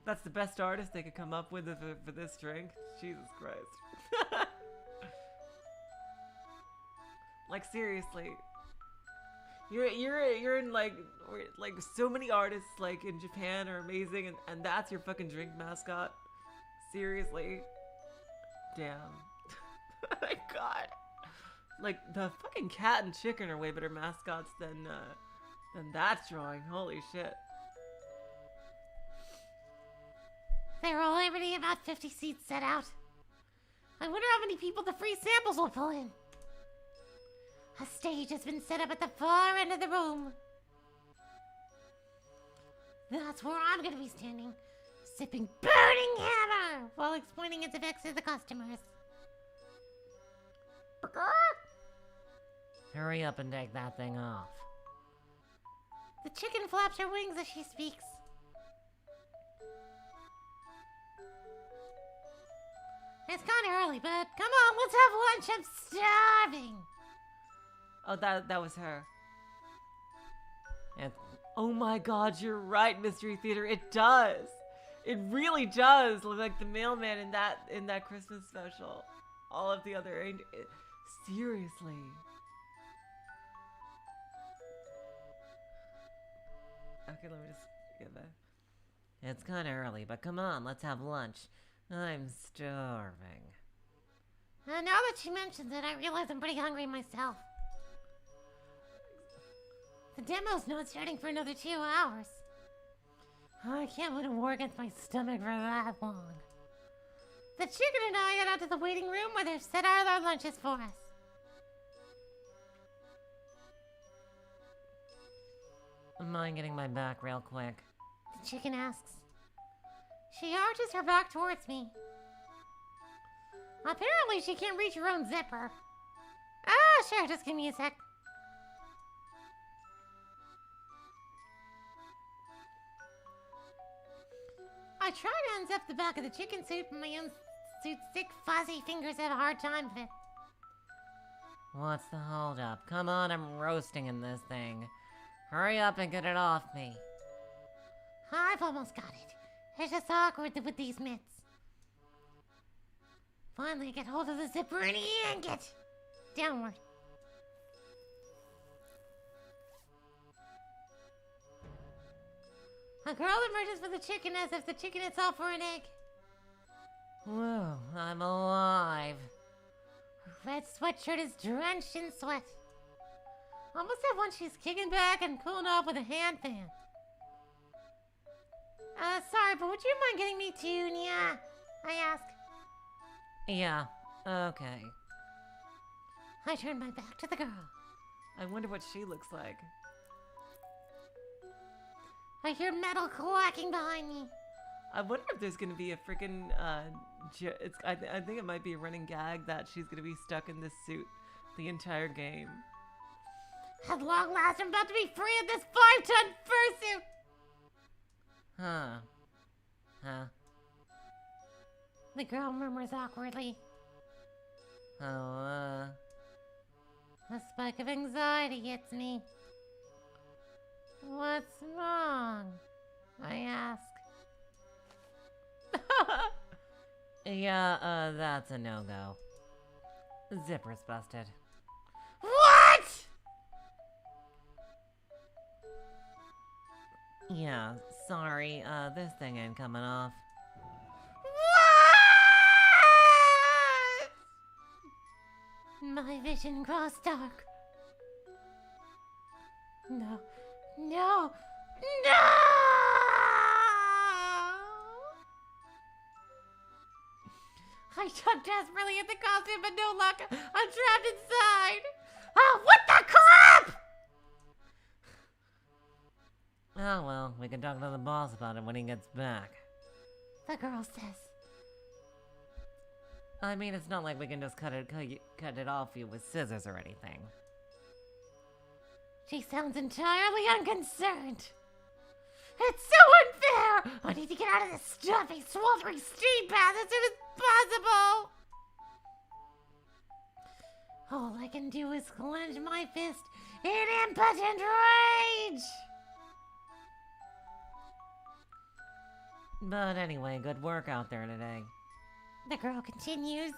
That's the best artist they could come up with for this drink. Jesus Christ. Like, seriously. You're in like so many artists like in Japan are amazing, and that's your fucking drink mascot. Seriously. Damn. Oh my god. Like, the fucking cat and chicken are way better mascots than that drawing. Holy shit. There are already about 50 seats set out. I wonder how many people the free samples will pull in. A stage has been set up at the far end of the room. That's where I'm gonna be standing, sipping burning hammer while explaining its effects to the customers. Hurry up and take that thing off. The chicken flaps her wings as she speaks. It's kind of early, but come on, let's have lunch. I'm starving. Oh, that was her. And oh my god, you're right, Mystery Theater. It does. It really does look like the mailman in that Christmas special. All of the other seriously. Okay, let me just get that. It's kind of early, but come on, let's have lunch. I'm starving. Now that she mentions it, I realize I'm pretty hungry myself. The demo's not starting for another 2 hours. I can't put a war against my stomach for that long. The chicken and I head out to the waiting room where they've set out our lunches for us. Mind getting my back real quick? The chicken asks. She arches her back towards me. Apparently she can't reach her own zipper. Ah, sure, just give me a sec. I try to unzip the back of the chicken suit, but my own suit's thick, fuzzy fingers have a hard time with it. What's the holdup? Come on, I'm roasting in this thing. Hurry up and get it off me. I've almost got it. It's just awkward with these mitts. Finally, I get hold of the zipper and yank it downward. A girl emerges with the chicken as if the chicken itself were an egg. Whoa, I'm alive. Her red sweatshirt is drenched in sweat. Almost at once she's kicking back and cooling off with a hand fan. Sorry, but would you mind getting me too, Nia? I ask. Yeah, okay. I turn my back to the girl. I wonder what she looks like. I hear metal clacking behind me. I wonder if there's gonna be a freaking I think it might be a running gag that she's gonna be stuck in this suit the entire game. At long last, I'm about to be free of this 5-ton fursuit. Huh. The girl murmurs awkwardly. Oh, A spike of anxiety hits me. What's wrong? I ask. Yeah, that's a no-go. Zipper's busted. What? Yeah, sorry, this thing ain't coming off. What? My vision grows dark. No. No! No! I tug desperately at the costume, but no luck. I'm trapped inside. Oh, what the crap! Oh well, we can talk to the boss about it when he gets back. The girl says. I mean, it's not like we can just cut it off you with scissors or anything. She sounds entirely unconcerned. It's so unfair! I need to get out of this stuffy, sweltering steam bath as soon as possible! All I can do is clench my fist in impotent rage! But anyway, good work out there today. The girl continues.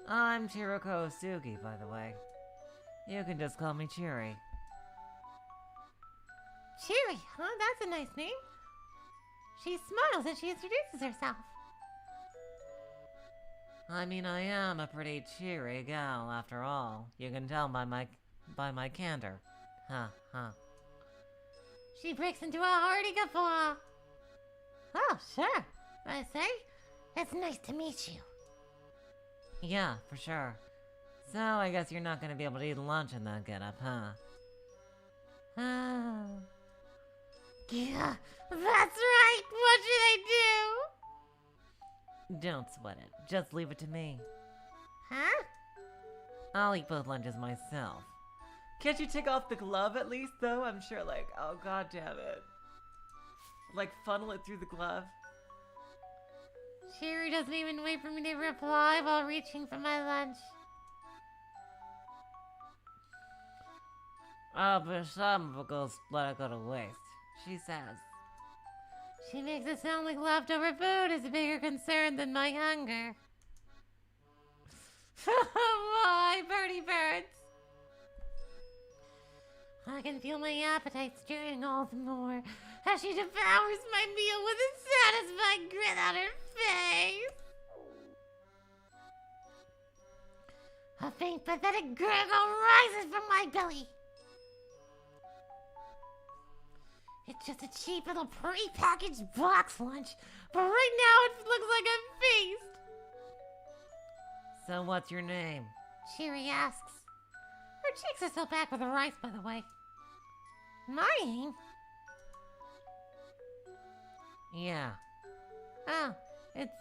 I'm Chiroko Sugi, by the way. You can just call me Cheery. Cheery, huh? That's a nice name. She smiles as she introduces herself. I mean, I am a pretty cheery gal, after all. You can tell by my candor. Huh. She breaks into a hearty guffaw. Oh, sure. I say, it's nice to meet you. Yeah, for sure. So, I guess you're not gonna be able to eat lunch in that getup, huh? Oh. Yeah, that's right. What should I Don't sweat it. Just leave it to me. do? Huh? I'll eat both lunches myself. Can't you take off the glove at least, though? I'm sure, like, oh, god damn it. Like, funnel it through the glove. Cheery doesn't even wait for me to reply while reaching for my lunch. Oh, but some of it goes, let it go to waste. She says. She makes it sound like leftover food is a bigger concern than my hunger. Why, birdie birds? I can feel my appetite stirring all the more as she devours my meal with a satisfied grin on her face. A faint, pathetic gurgle rises from my belly. It's just a cheap little pre-packaged box lunch, but right now it looks like a feast. So what's your name? Cheery asks. Her cheeks are still back with the rice, by the way. Mine? Yeah. Oh, it's,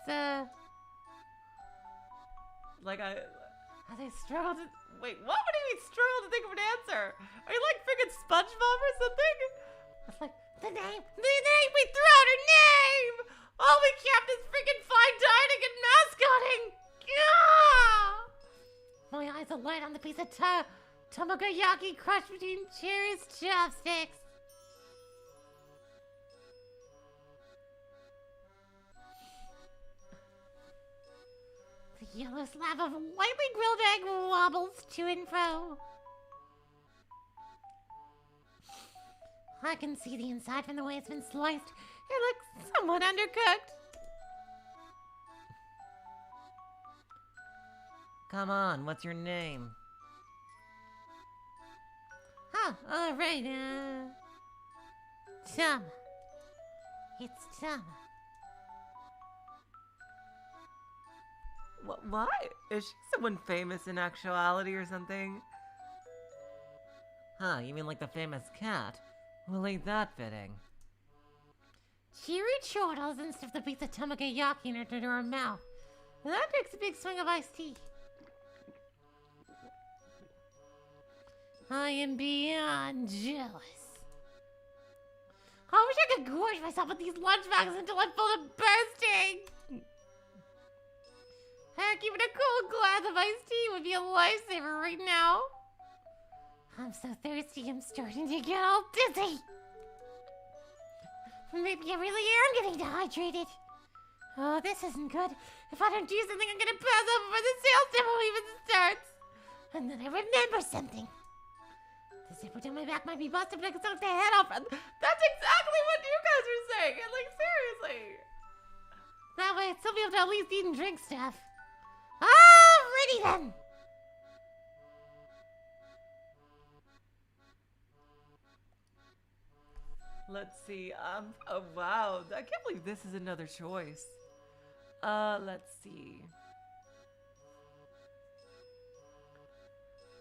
Like, as I struggle to... wait, what? What do you mean struggle to think of an answer? Are you like freaking SpongeBob or something? It's like, the name, we threw out her name! All we kept is freaking fine dining and mascotting! Gah! My eyes alight on the piece of tamagoyaki crushed between Cherry's chopsticks. The yellow slab of lightly grilled egg wobbles to and fro. I can see the inside from the way it's been sliced. It looks somewhat undercooked. Come on, what's your name? Huh, alright, Tama. It's Tama. What? Is she someone famous in actuality or something? Huh, you mean like the famous cat? Well, ain't that fitting? Cheery chortles and stuff the piece of tamagoyaki into her mouth. That takes a big swing of iced tea. I am beyond jealous. I wish I could gorge myself with these lunch bags until I'm full of bursting. Heck, even a cold glass of iced tea would be a lifesaver right now. I'm so thirsty, I'm starting to get all dizzy. Maybe I really am getting dehydrated. Oh, this isn't good. If I don't do something, I'm gonna pass out before the sales demo even starts. And then I remember something. The zipper down my back might be busted, but I can suck the head off. That's exactly what you guys were saying. Like, seriously. That way, I'd still be able to at least eat and drink stuff. Alrighty then. Let's see. Oh wow. I can't believe this is another choice. Let's see.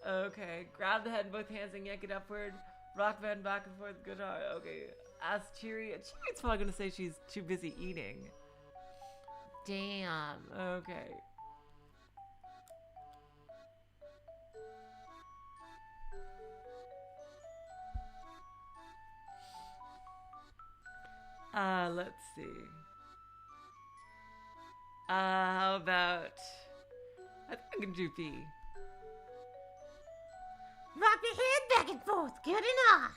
Okay. Grab the head in both hands and yank it upward. Rock bend back and forth. Good heart. Okay. Ask Cheery. Cheery's probably gonna say she's too busy eating. Damn. Okay. Let's see. How about... I think I can do B. Rock my head back and forth. Good and hard.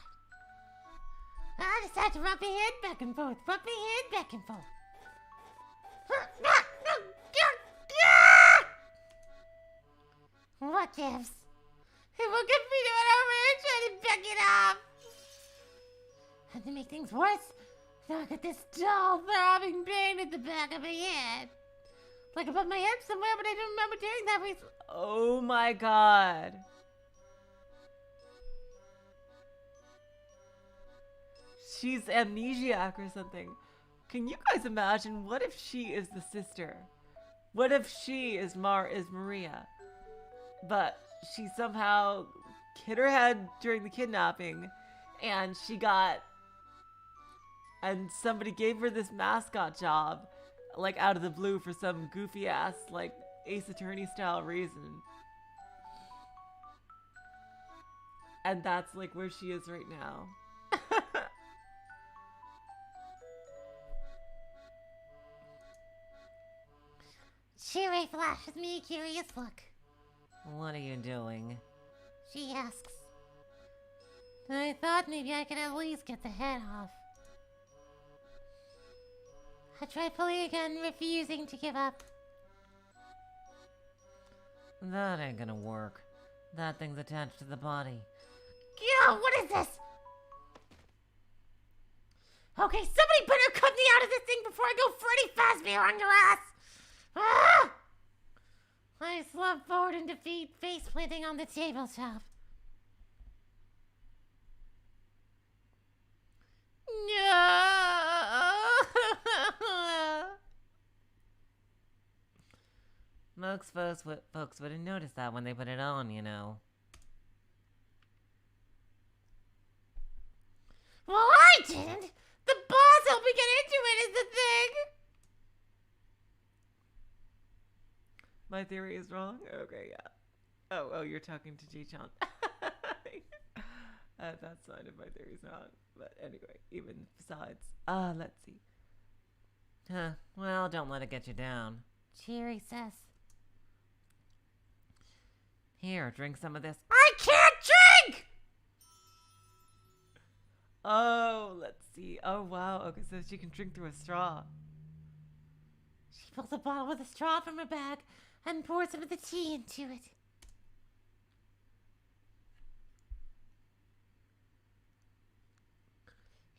I decided to rock my head back and forth. Rock my head back and forth. What gives? It will get me to it over and try to back it up. And to make things worse, now I got this dull throbbing pain at the back of my head. like above my head somewhere, but I don't remember doing that recently. Oh my god. She's amnesiac or something. Can you guys imagine? What if she is the sister? What if she is Maria? But she somehow hit her head during the kidnapping and somebody gave her this mascot job, like out of the blue for some goofy ass, like Ace Attorney style reason. And that's like where she is right now. Cheery flashes me a curious look. What are you doing? She asks. I thought maybe I could at least get the head off. I tried pulling again, refusing to give up. That ain't gonna work. That thing's attached to the body. Yo, what is this? Okay, somebody better cut me out of this thing before I go Freddy Fazbear on your ass! Ah! I slumped forward in defeat, face planting on the tabletop. No! Most folks wouldn't notice that when they put it on, you know. Well, I didn't! The boss helped me get into it is the thing! My theory is wrong? Okay, yeah. Oh, you're talking to Ji-chan. That's fine if my theory's wrong. But anyway, even besides. Let's see. Huh, well, don't let it get you down. Cheery says. Here, drink some of this. I can't drink! Oh, let's see. Oh, wow. Okay, so she can drink through a straw. She pulls a bottle with a straw from her bag and pours some of the tea into it.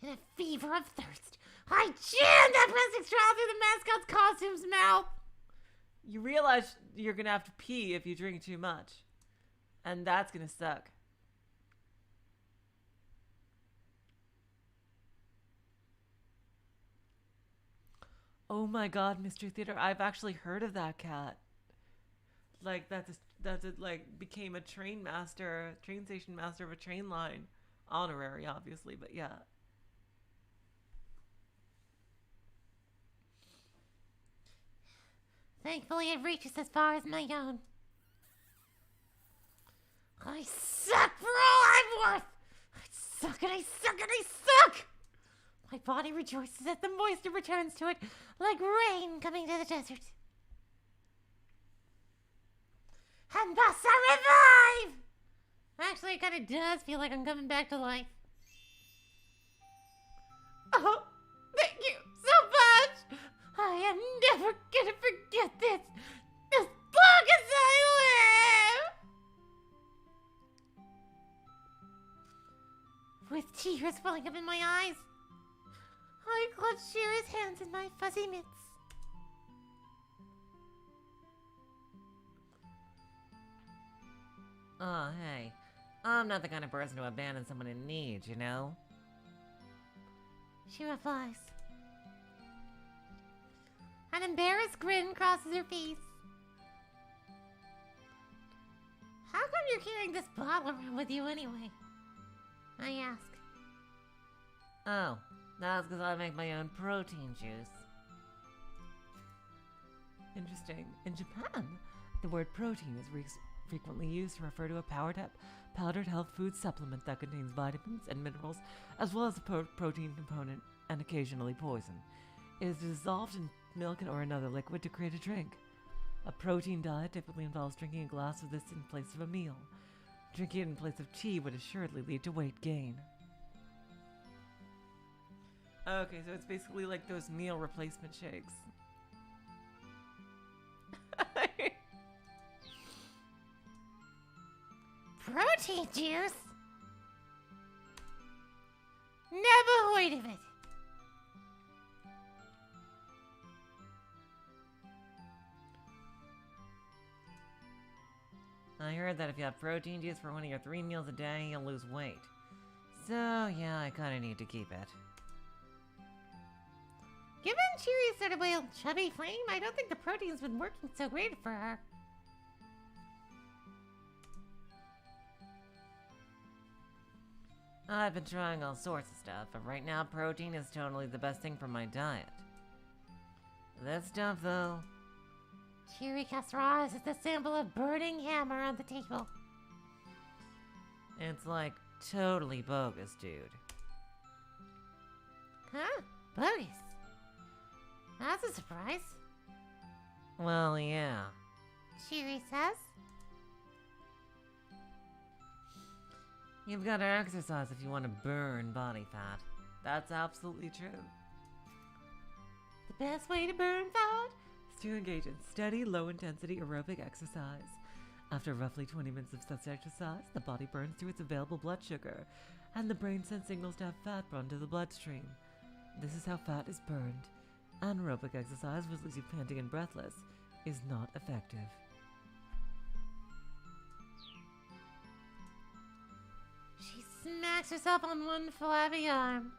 In a fever of thirst, I jammed that plastic straw through the mascot's costume's mouth. You realize you're gonna have to pee if you drink too much. And that's gonna suck. Oh my god, Mr. Theater, I've actually heard of that cat. Like, like, became a train station master of a train line. Honorary, obviously, but yeah. Thankfully, it reaches as far as my own. I suck for all I'm worth! I suck and I suck and I suck! My body rejoices as the moisture returns to it, like rain coming to the desert. And thus I revive! Actually, it kind of does feel like I'm coming back to life. Oh, thank you so much! I am never gonna forget this as long as I live! With tears welling up in my eyes, I clutch Shira's hands in my fuzzy mitts. Oh, hey. I'm not the kind of person to abandon someone in need, you know? She replies. An embarrassed grin crosses her face. How come you're carrying this bottle around with you anyway? I ask. Oh, that's because I make my own protein juice. Interesting. In Japan, the word protein is frequently used to refer to a powdered health food supplement that contains vitamins and minerals, as well as a protein component and occasionally poison. It is dissolved in milk or another liquid to create a drink. A protein diet typically involves drinking a glass of this in place of a meal. Drinking it in place of tea would assuredly lead to weight gain. Okay, so it's basically like those meal replacement shakes. Protein juice? Never heard of it. I heard that if you have protein juice for one of your 3 meals a day, you'll lose weight. So, yeah, I kinda need to keep it. Given Chiri's sort of a chubby frame, I don't think the protein's been working so great for her. I've been trying all sorts of stuff, but right now protein is totally the best thing for my diet. This stuff, though, Chiri casts her eyes at the symbol of burning hammer on the table. it's like totally bogus, dude. Huh? Bogus. That's a surprise, Well, yeah. Chiri says. You've got to exercise if you want to burn body fat. That's absolutely true. The best way to burn fat? Is to engage in steady, low-intensity aerobic exercise. After roughly 20 minutes of such exercise, the body burns through its available blood sugar, and the brain sends signals to have fat run to the bloodstream. This is how fat is burned. Anaerobic exercise, which leaves you panting and breathless, is not effective. She smacks herself on one flabby arm.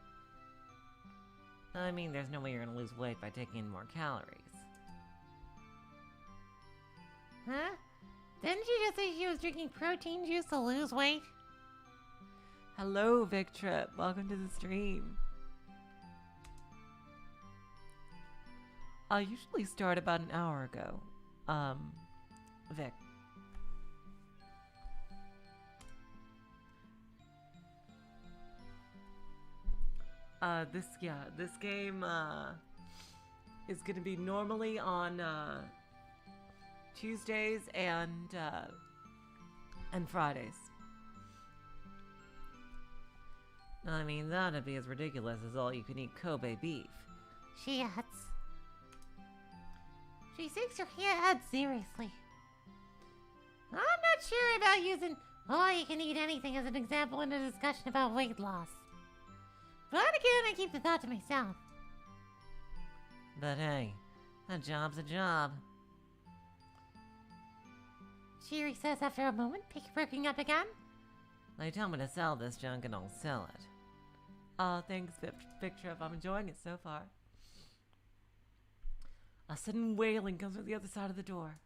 I mean, there's no way you're gonna lose weight by taking in more calories. Huh? Didn't she just say she was drinking protein juice to lose weight? Hello, Vic Trip. Welcome to the stream. I usually start about an hour ago. Vic. This game, is gonna be normally on, Tuesdays and Fridays. I mean, that'd be as ridiculous as all-you-can-eat Kobe beef. She adds. She takes her head seriously. I'm not sure about using all you can eat anything as an example in a discussion about weight loss. But again, I keep the thought to myself. But hey, a job's a job. Chiri says after a moment, perking up again. They tell me to sell this junk and I'll sell it. Thanks, Vic Trip. I'm enjoying it so far. A sudden wailing comes from the other side of the door.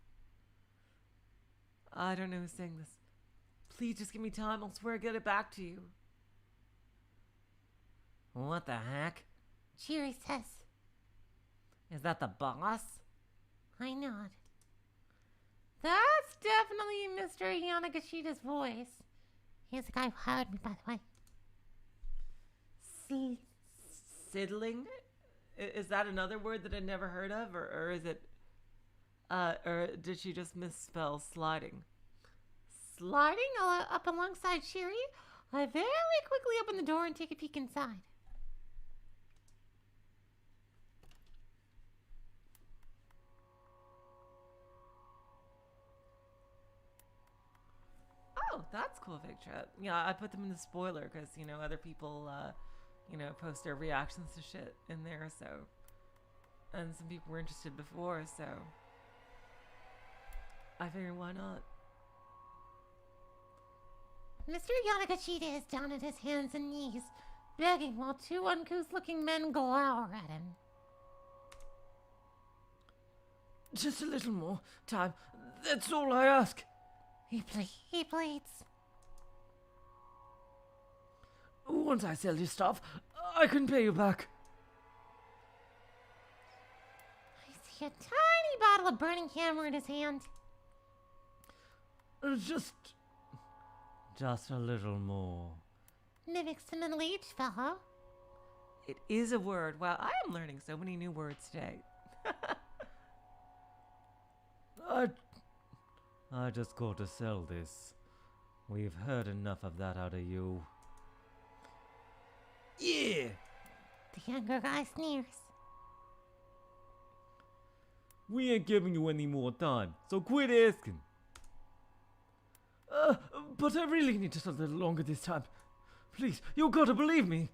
I don't know who's saying this. Please just give me time. I'll swear I'll get it back to you. What the heck? Chiri says. Is that the boss? I nod. That's definitely Mr. Yanagashita's voice. He's the guy who hired me, by the way. Siddling? Is that another word that I'd never heard of? Or is it... or did she just misspell sliding? Sliding up alongside Chiri, I very quickly open the door and take a peek inside. Oh, that's cool, Vic Trip. Yeah, I put them in the spoiler because, you know, other people, post their reactions to shit in there, so... And some people were interested before, so... I figured, why not? Mr. Yanagashita is down at his hands and knees, begging while two uncouth-looking men glower at him. Just a little more time. That's all I ask. He pleads. Once I sell your stuff, I can pay you back. I see a tiny bottle of burning hammer in his hand. Just a little more. Mimics the middle-aged fellow. It is a word. Wow, I am learning so many new words today. I just got to sell this. We've heard enough of that out of you. Yeah! The younger guy sneers. We ain't giving you any more time, so quit asking. But I really need just a little longer this time. Please, you gotta believe me.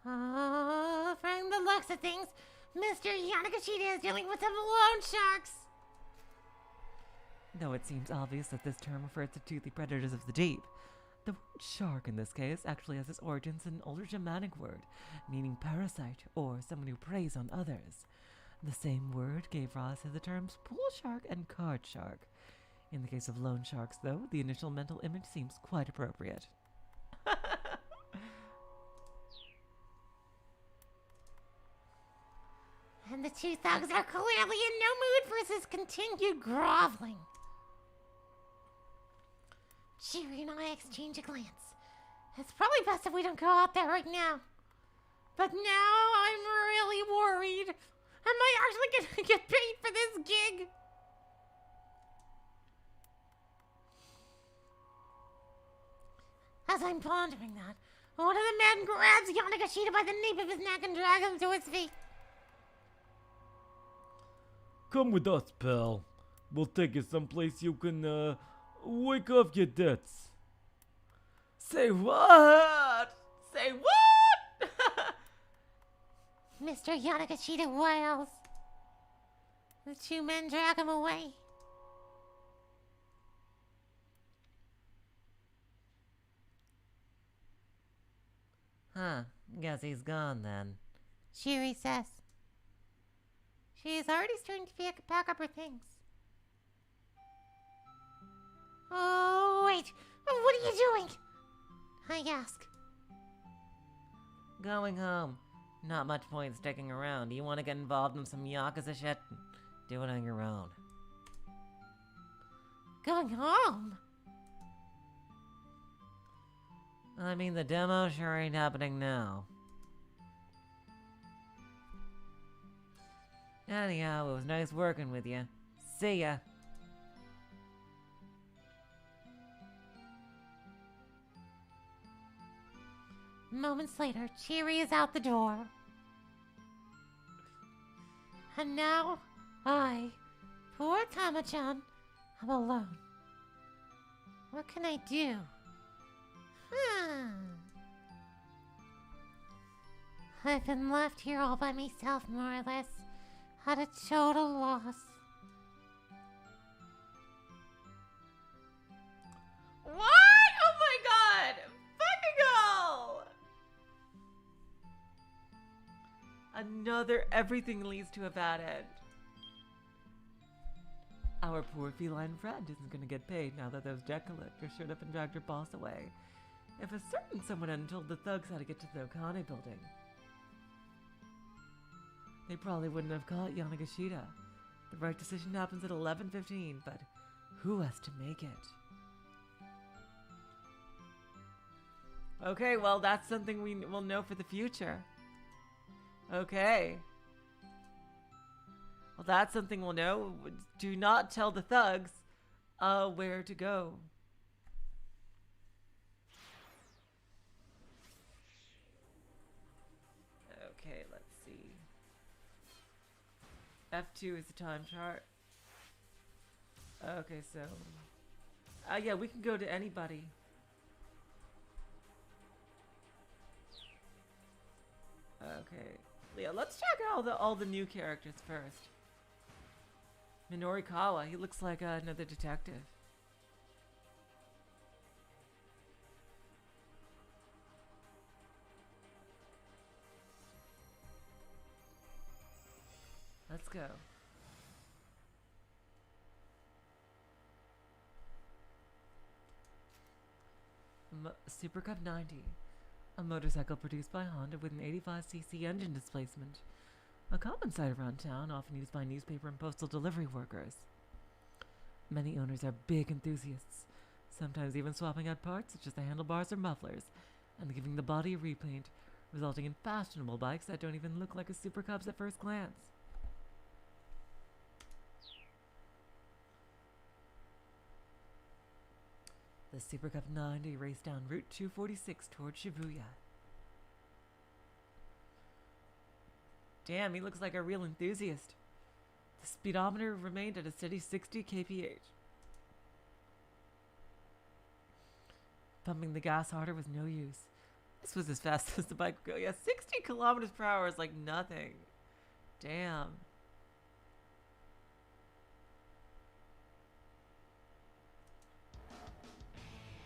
Oh, from the looks of things, Mr. Yanagashita is dealing with some loan sharks. though it seems obvious that this term refers to toothy predators of the deep. The word shark in this case actually has its origins in an older Germanic word, meaning parasite or someone who preys on others. The same word gave rise to the terms pool shark and card shark. In the case of loan sharks, though, the initial mental image seems quite appropriate. And the two thugs are clearly in no mood for his continued groveling. Shiri and I exchange a glance. It's probably best if we don't go out there right now. But now I'm really worried. Am I actually gonna get paid for this gig? As I'm pondering that, one of the men grabs Yanagashita by the nape of his neck and drags him to his feet. Come with us, pal. We'll take you someplace you can, wake off your debts. Say what? Say what? Mr. Yanagashita wails. The two men drag him away. Huh, guess he's gone then. Shiri says. She is already starting to pack up her things. Oh, wait. What are you doing? I ask. Going home. Not much point sticking around. You want to get involved in some Yakuza shit? Do it on your own. Going home? I mean, the demo sure ain't happening now. Anyhow, it was nice working with you. See ya. Moments later, Chiri is out the door. And now, I, poor Tama-chan, am alone. What can I do? I've been left here all by myself, more or less, at a total loss. What? Oh my god! Fucking hell! Another everything leads to a bad end. Our poor feline friend isn't gonna get paid now that those debt collectors showed up and dragged her boss away. If a certain someone hadn't told the thugs how to get to the Okane building, they probably wouldn't have caught Yanagashita. The right decision happens at 11:15, but who has to make it? Okay, well, that's something we will know for the future. Okay. Well, that's something we'll know. Do not tell the thugs where to go. Okay, let's see. F2 is the time chart. Okay, so... yeah, we can go to anybody. Okay. Yeah, let's check out all the new characters first. Minorikawa, he looks like another detective. Let's go. Super Cup 90. A motorcycle produced by Honda with an 85cc engine displacement. A common sight around town, often used by newspaper and postal delivery workers. Many owners are big enthusiasts, sometimes even swapping out parts such as the handlebars or mufflers, and giving the body a repaint, resulting in fashionable bikes that don't even look like a Super Cubs at first glance. The Super Cup 90 raced down Route 246 towards Shibuya. Damn, he looks like a real enthusiast. The speedometer remained at a steady 60 kph. Pumping the gas harder was no use. This was as fast as the bike would go. Yeah, 60 kilometers per hour is like nothing. Damn.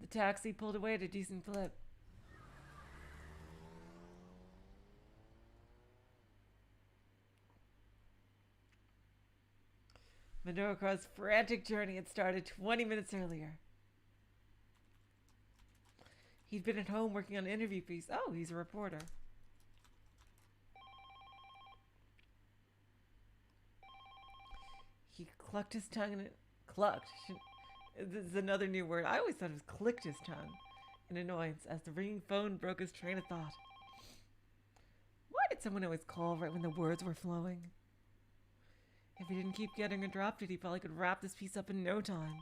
The taxi pulled away at a decent clip. Minoru's frantic journey had started 20 minutes earlier. He'd been at home working on an interview piece. Oh, he's a reporter. He clucked his tongue and clucked. This is another new word. I always thought it was clicked his tongue in annoyance as the ringing phone broke his train of thought. Why did someone always call right when the words were flowing? If he didn't keep getting interrupted, he probably could wrap this piece up in no time.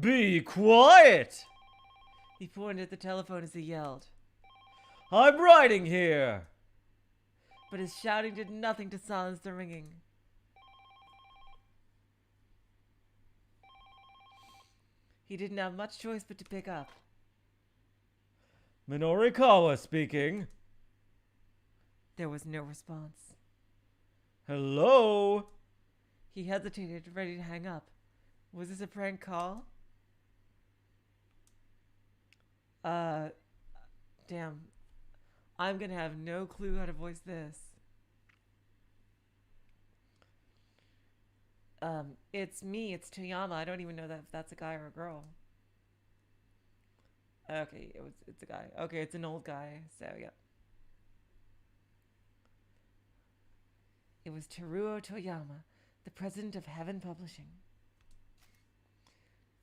Be quiet! He pointed at the telephone as he yelled. I'm writing here! But his shouting did nothing to silence the ringing. He didn't have much choice but to pick up. Minorikawa speaking. There was no response. Hello? He hesitated, ready to hang up. Was this a prank call? Damn. I'm gonna have no clue how to voice this. It's me, it's Toyama. I don't even know if that's a guy or a girl. Okay, it's a guy. Okay, it's an old guy, so yeah. It was Teruo Toyama, the president of Heaven Publishing.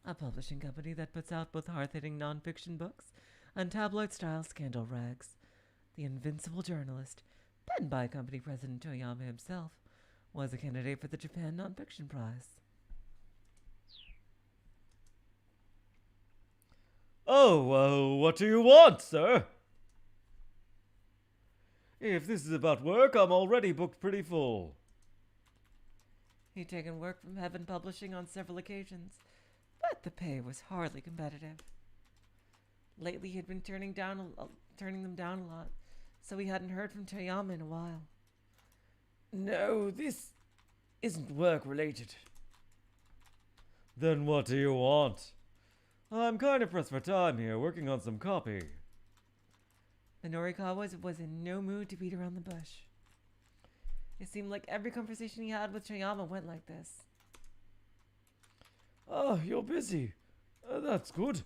A publishing company that puts out both hard-hitting non-fiction books and tabloid-style scandal rags. The invincible journalist, penned by company president Toyama himself, was a candidate for the Japan Nonfiction Prize. Oh, what do you want, sir? If this is about work, I'm already booked pretty full. He'd taken work from Heaven Publishing on several occasions, but the pay was hardly competitive. Lately, he had been turning them down a lot, so he hadn't heard from Toyama in a while. No, this isn't work-related. Then what do you want? I'm kind of pressed for time here, working on some copy. The Norikawa was in no mood to beat around the bush. It seemed like every conversation he had with Toyama went like this. Oh, you're busy. That's good.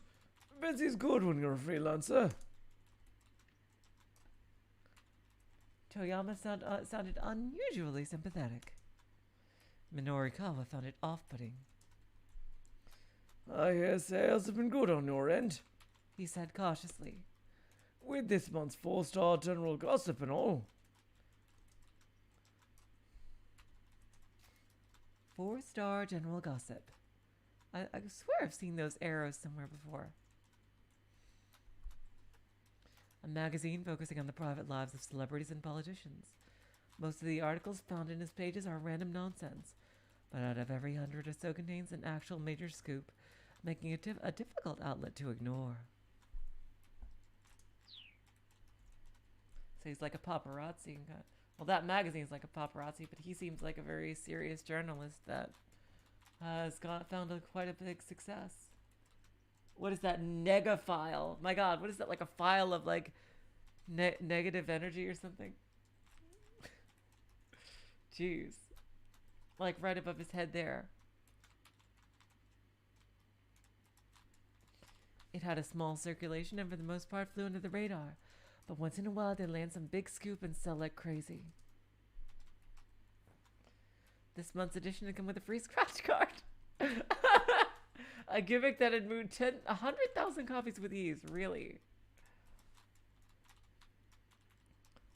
Busy's good when you're a freelancer. Toyama sounded unusually sympathetic. Minorikawa found it off-putting. I hear sales have been good on your end, He said cautiously. with this month's 4-star general gossip and all. 4-star general gossip. I swear I've seen those arrows somewhere before. A magazine focusing on the private lives of celebrities and politicians. Most of the articles found in his pages are random nonsense, but out of every 100 or so contains an actual major scoop, making it a difficult outlet to ignore. So he's like a paparazzi. Well, that magazine's like a paparazzi, but he seems like a very serious journalist that has found quite a big success. What is that negafile? My God, what is that? Like a file of like negative energy or something? Jeez. Like right above his head there. It had a small circulation and for the most part flew under the radar. But once in a while they'd land some big scoop and sell like crazy. This month's edition had come with a free scratch card. A gimmick that had moved 100,000 copies with ease, really.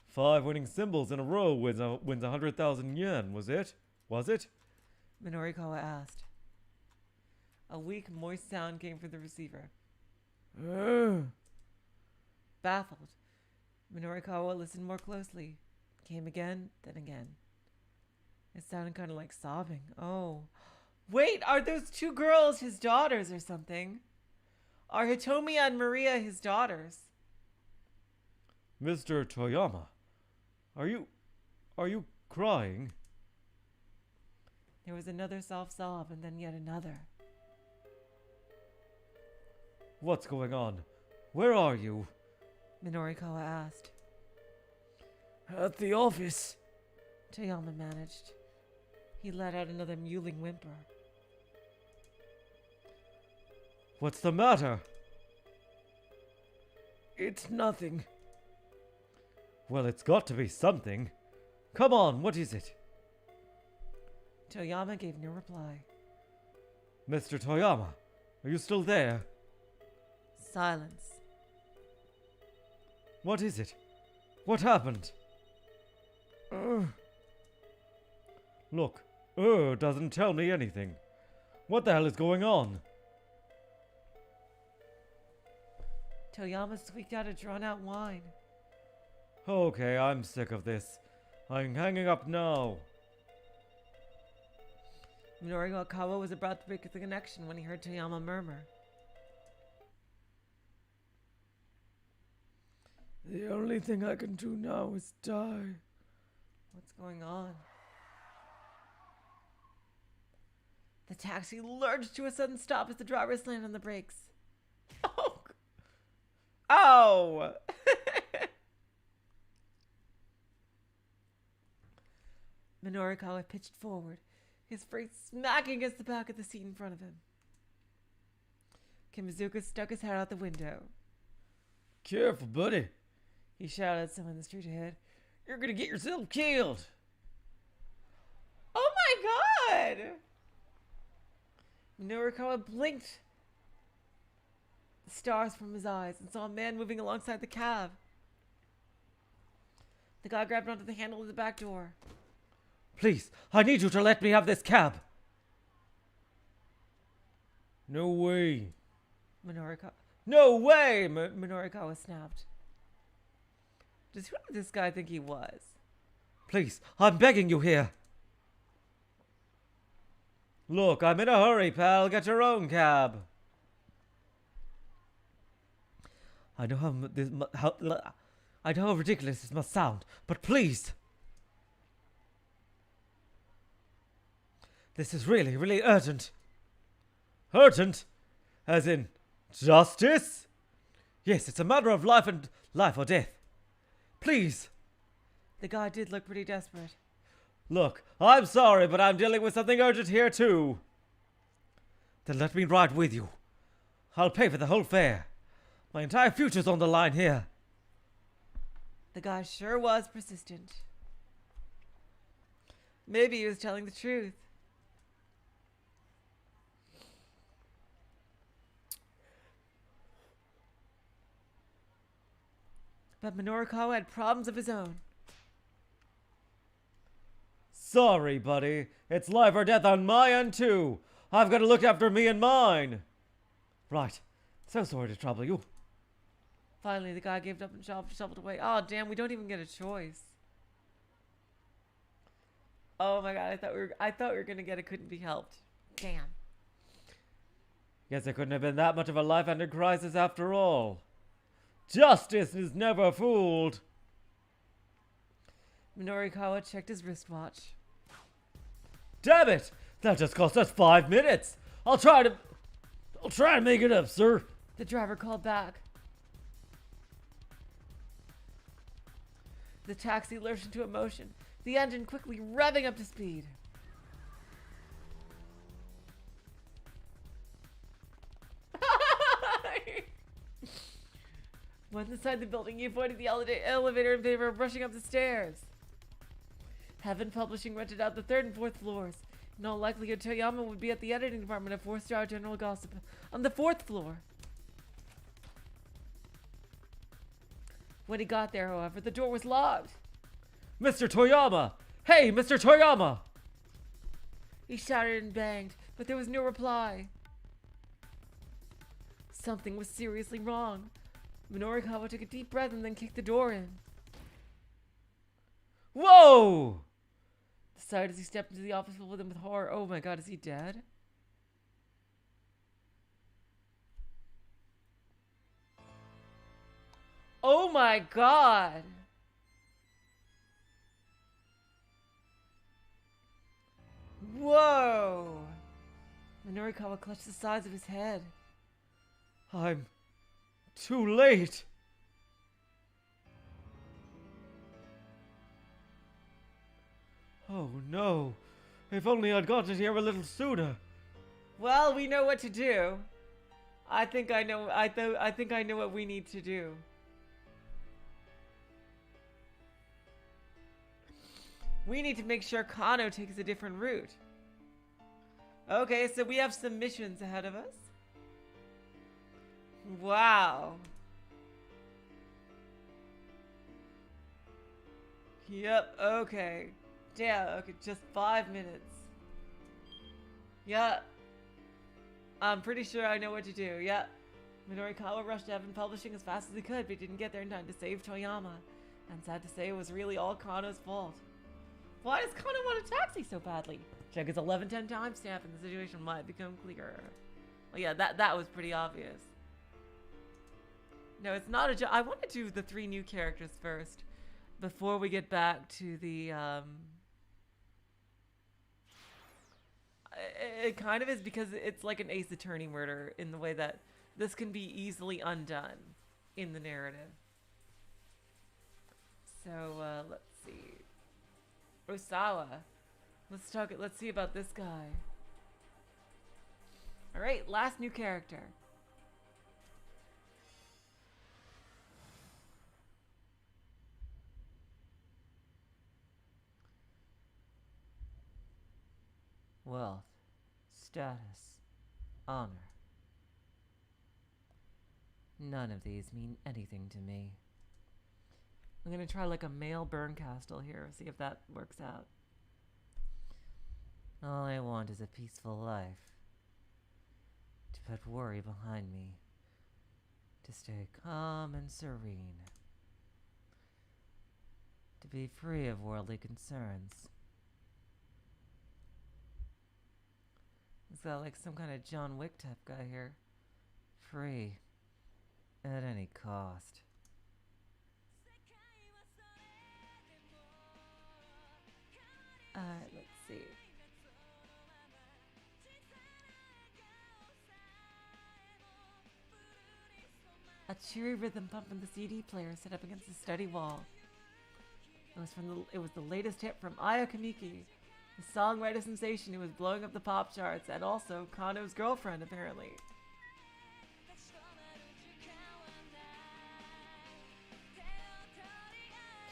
5 winning symbols in a row wins 100,000 yen, was it? Was it? Minorikawa asked. A weak, moist sound came from the receiver. Baffled, Minorikawa listened more closely. Came again, then again. It sounded kind of like sobbing. Oh. Wait, are those two girls his daughters or something? Are Hitomi and Maria his daughters? Mr. Toyama, are you crying? There was another soft sob and then yet another. What's going on? Where are you? Minorikawa asked. At the office. Toyama managed. He let out another mewling whimper. What's the matter? It's nothing. Well, it's got to be something. Come on, what is it? Toyama gave no reply. Mr. Toyama, are you still there? Silence. What is it? What happened? Look, doesn't tell me anything. What the hell is going on? Toyama squeaked out a drawn-out whine. Okay, I'm sick of this. I'm hanging up now. Minorikawa was about to break the connection when he heard Toyama murmur. The only thing I can do now is die. What's going on? The taxi lurched to a sudden stop as the driver slammed on the brakes. Oh! Oh! Minorikawa pitched forward, his face smacking against the back of the seat in front of him. Kimizuka stuck his head out the window. Careful, buddy. He shouted at someone in the street ahead. You're gonna get yourself killed. Oh my god! Minorikawa blinked the stars from his eyes and saw a man moving alongside the cab. The guy grabbed onto the handle of the back door. Please, I need you to let me have this cab. No way. No way! Minorikawa snapped. Just who did this guy think he was? Please, I'm begging you here. Look, I'm in a hurry, pal. Get your own cab. I know how ridiculous this must sound, but please. This is really, really urgent. Urgent? As in justice? Yes, it's a matter of life or death. Please. The guy did look pretty desperate. Look, I'm sorry, but I'm dealing with something urgent here too. Then let me ride with you. I'll pay for the whole fare. My entire future's on the line here. The guy sure was persistent. Maybe he was telling the truth. But Minorikawa had problems of his own. Sorry, buddy. It's life or death on my end, too. I've got to look after me and mine. Right. So sorry to trouble you. Finally, the guy gave up and shuffled away. Oh, damn, we don't even get a choice. Oh my god, I thought we were gonna get it couldn't be helped. Damn. Guess it couldn't have been that much of a life-ending crisis after all. Justice is never fooled. Minorikawa checked his wristwatch. Damn it! That just cost us 5 minutes. I'll try to make it up, sir. The driver called back. The taxi lurched into motion, the engine quickly revving up to speed. Once inside the building, he avoided the elevator in favor of rushing up the stairs. Heaven Publishing rented out the 3rd and 4th floors. In all likelihood, Toyama would be at the editing department of 4-Star General Gossip on the 4th floor. When he got there, however, the door was locked. Mr. Toyama! Hey, Mr. Toyama! He shouted and banged, but there was no reply. Something was seriously wrong. Minorikawa took a deep breath and then kicked the door in. Whoa! Sighed as he stepped into the office with him with horror. Oh my god, is he dead? Oh my god! Whoa! Minorikawa clutched the sides of his head. I'm Too late! Oh no! If only I'd gotten here a little sooner! Well, we know what to do. I think I know. I think I know what we need to do. We need to make sure Kano takes a different route. Okay, so we have some missions ahead of us. Wow. Yep, okay. Yeah, okay, just 5 minutes. Yeah. I'm pretty sure I know what to do, yeah. Midorikawa rushed Evan Publishing as fast as he could, but he didn't get there in time to save Toyama. And sad to say, it was really all Kano's fault. Why does Kano want a taxi so badly? Check his 1110 timestamp and the situation might become clearer. Well, yeah, that was pretty obvious. No, it's not a joke. I want to do the 3 new characters first before we get back to the, It kind of is because it's like an Ace Attorney murder in the way that this can be easily undone in the narrative. So, let's see. Osawa. Let's see about this guy. Alright, last new character. Wealth, status, honor. None of these mean anything to me. I'm gonna try like a male Burncastle here, see if that works out. All I want is a peaceful life. To put worry behind me. To stay calm and serene. To be free of worldly concerns. Is that like some kind of John Wick type guy here? Free. At any cost. Let's see. A cheery rhythm pump from the CD player set up against the study wall. It was the latest hit from Aya Kamiki, the songwriter sensation who was blowing up the pop charts, and also Kano's girlfriend, apparently.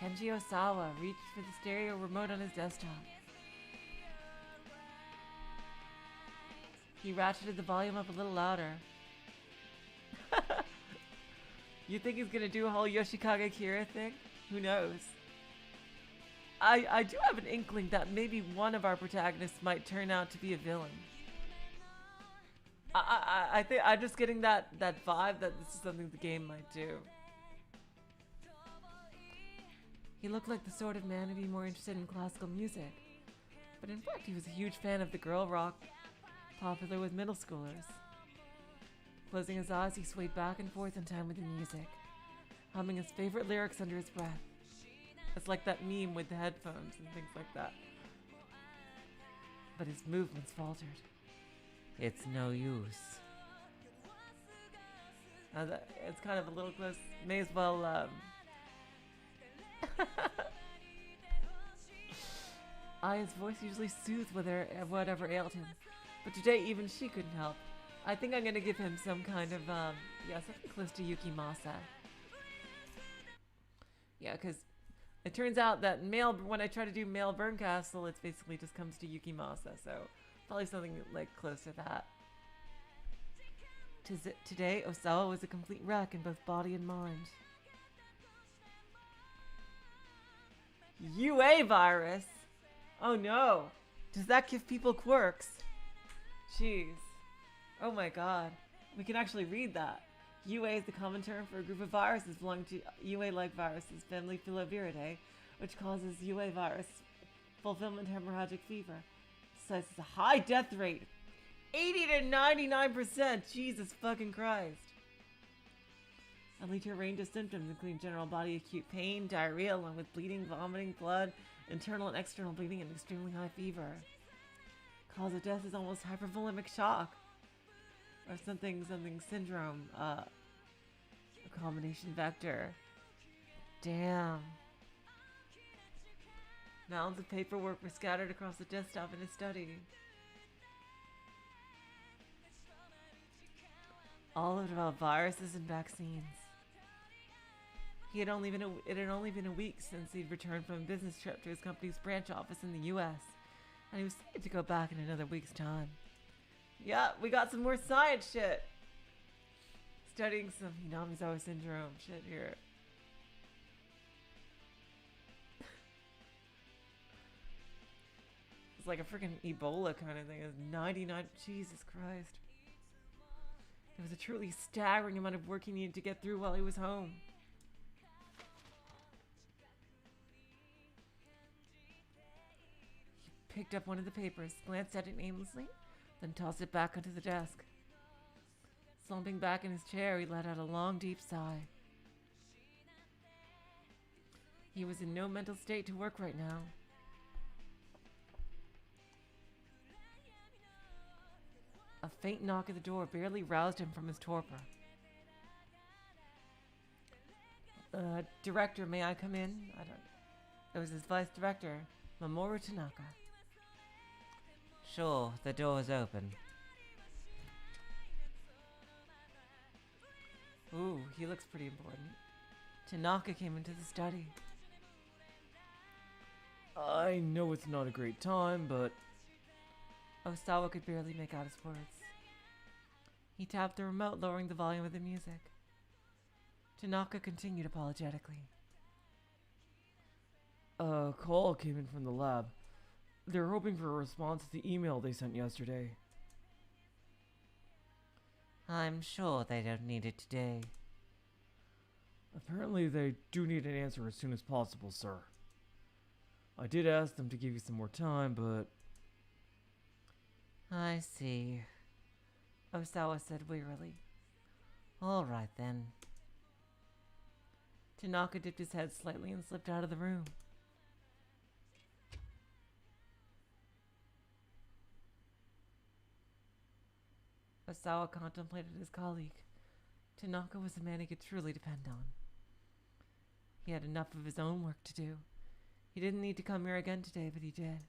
Kenji Osawa reached for the stereo remote on his desktop. He ratcheted the volume up a little louder. You think he's gonna do a whole Yoshikage Kira thing? Who knows? I do have an inkling that maybe one of our protagonists might turn out to be a villain. I think I'm just getting that vibe that this is something the game might do. He looked like the sort of man who'd be more interested in classical music, but in fact he was a huge fan of the girl rock popular with middle schoolers. Closing his eyes, he swayed back and forth in time with the music, humming his favorite lyrics under his breath. It's like that meme with the headphones and things like that. But his movements faltered. It's no use. It's kind of a little close. May as well, Aya's voice usually soothed whatever ailed him, but today even she couldn't help. I think I'm gonna give him some kind of, something close to Yukimasa. Yeah, because it turns out that when I try to do male Burncastle, it basically just comes to Yukimasa, so probably something like close to that. Today, Osawa was a complete wreck in both body and mind. UA virus? Oh no! Does that give people quirks? Jeez. Oh my god. We can actually read that. UA is the common term for a group of viruses belonging to UA-like viruses, family Filoviridae, which causes UA virus fulfillment hemorrhagic fever. Says it's a high death rate. 80 to 99%! Jesus fucking Christ. And lead to a range of symptoms, including general body acute pain, diarrhea, along with bleeding, vomiting, blood, internal and external bleeding, and extremely high fever. Cause of death is almost hypervolemic shock. Or something syndrome. Combination vector. Damn. Mounds of paperwork were scattered across the desktop in his study. All of it about viruses and vaccines. It had only been a week since he'd returned from a business trip to his company's branch office in the U.S., and he was slated to go back in another week's time. Yeah, we got some more science shit. Studying some Hitomi syndrome shit here. It's like a freaking Ebola kind of thing. It's 99. Jesus Christ. It was a truly staggering amount of work he needed to get through while he was home. He picked up one of the papers, glanced at it aimlessly, then tossed it back onto the desk. Slumping back in his chair, he let out a long, deep sigh. He was in no mental state to work right now. A faint knock at the door barely roused him from his torpor. Director, may I come in? It was his vice director, Mamoru Tanaka. Sure, the door's open. Ooh, he looks pretty important. Tanaka came into the study. I know it's not a great time, but Osawa could barely make out his words. He tapped the remote, lowering the volume of the music. Tanaka continued apologetically. a call came in from the lab. They're hoping for a response to the email they sent yesterday. I'm sure they don't need it today. Apparently they do need an answer as soon as possible, sir. I did ask them to give you some more time, but... I see. Osawa said wearily. All right then. Tanaka dipped his head slightly and slipped out of the room. Osawa contemplated his colleague. Tanaka was a man he could truly depend on. He had enough of his own work to do. He didn't need to come here again today, but he did.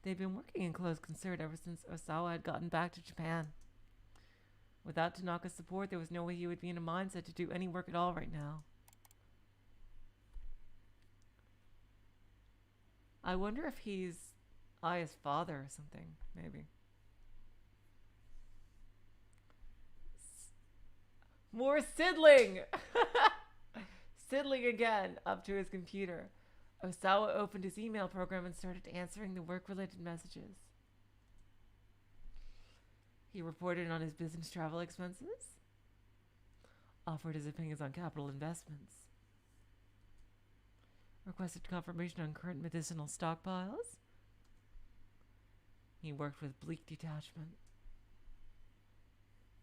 They'd been working in close concert ever since Osawa had gotten back to Japan. Without Tanaka's support, there was no way he would be in a mindset to do any work at all right now. I wonder if he's Aya's father or something, maybe. More Sidling! Sidling again, up to his computer. Osawa opened his email program and started answering the work-related messages. He reported on his business travel expenses, offered his opinions on capital investments, requested confirmation on current medicinal stockpiles. He worked with bleak detachment.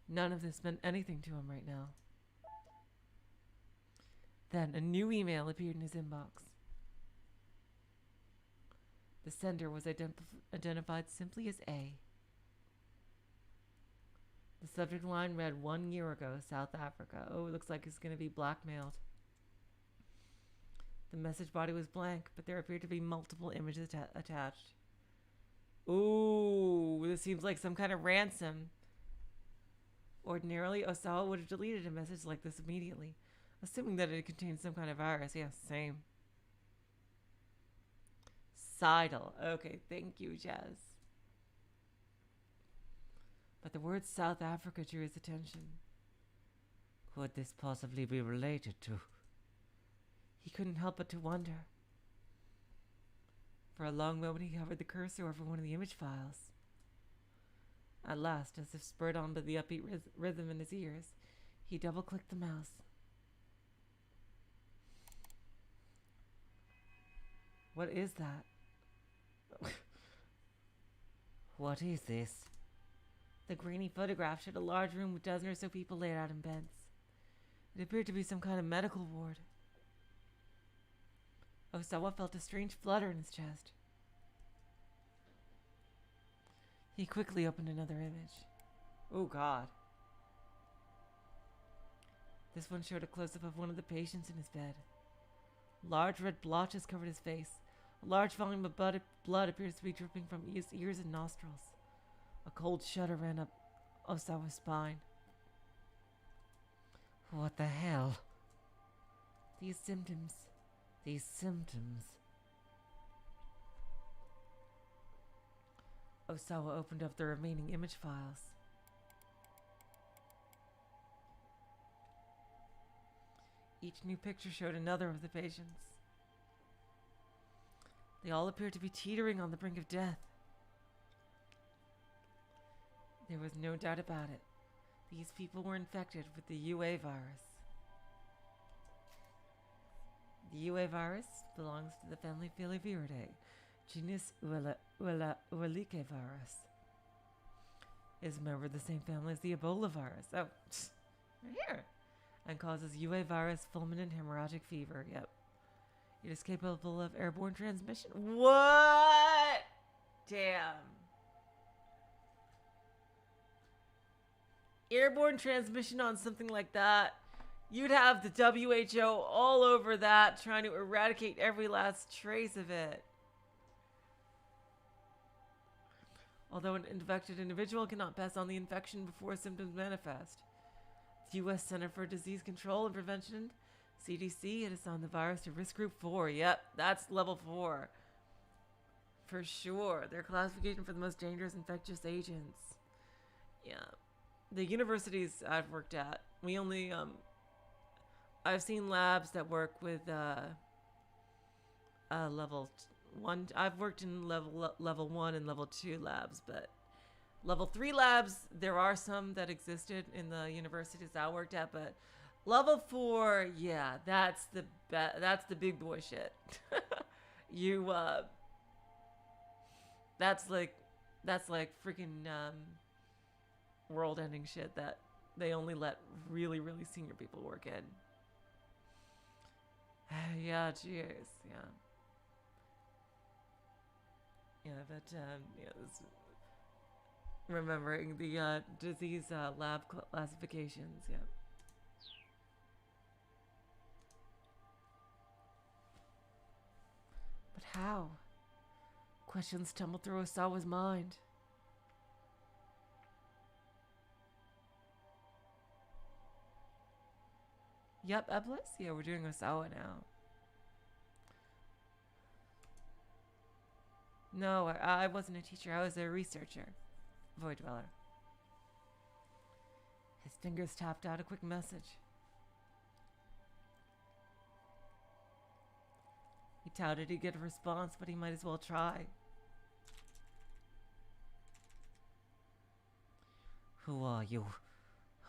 None of this meant anything to him right now. Then a new email appeared in his inbox. The sender was identified simply as A. The subject line read, 1 year ago, South Africa. Oh, it looks like he's going to be blackmailed. The message body was blank, but there appeared to be multiple images attached. Ooh, this seems like some kind of ransom. Ordinarily, Osawa would have deleted a message like this immediately, assuming that it contained some kind of virus. Yeah, same. Seidel. Okay, thank you, Jazz. But the word South Africa drew his attention. Could this possibly be related to? He couldn't help but to wonder. For a long moment he hovered the cursor over one of the image files. At last, as if spurred on by the upbeat rhythm in his ears, he double-clicked the mouse. What is that? What is this? The grainy photograph showed a large room with a dozen or so people laid out in beds. It appeared to be some kind of medical ward. Osawa felt a strange flutter in his chest. He quickly opened another image. Oh, God. This one showed a close-up of one of the patients in his bed. Large red blotches covered his face. A large volume of blood appears to be dripping from his ears and nostrils. A cold shudder ran up Osawa's spine. What the hell? These symptoms. Osawa opened up the remaining image files. Each new picture showed another of the patients. They all appeared to be teetering on the brink of death. There was no doubt about it. These people were infected with the UA virus. The UA virus belongs to the family Filiviridae, genus Uelike virus. It is a member of the same family as the Ebola virus. Oh, right here. And causes UA virus fulminant hemorrhagic fever. Yep. It is capable of airborne transmission. What? Damn. Airborne transmission on something like that. You'd have the WHO all over that, trying to eradicate every last trace of it. Although an infected individual cannot pass on the infection before symptoms manifest. The U.S. Center for Disease Control and Prevention, CDC, had assigned the virus to risk group 4. Yep, that's level 4. For sure. Their classification for the most dangerous infectious agents. Yeah. The universities I've worked at, we only, I've seen labs that work with, level 1. I've worked in level 1 and level 2 labs, but level 3 labs, there are some that existed in the universities I worked at, but level 4, yeah, that's the big boy shit. That's like freaking, world-ending shit that they only let really, really senior people work in. Yeah, cheers. Yeah. Yeah, but, yeah, this, remembering the, disease, lab classifications, yeah. But how? Questions tumbled through Osawa's mind. Yep, Eblis? Yeah, we're doing Osawa now. No, I wasn't a teacher. I was a researcher. Void Dweller. His fingers tapped out a quick message. He touted he'd get a response, but he might as well try. Who are you?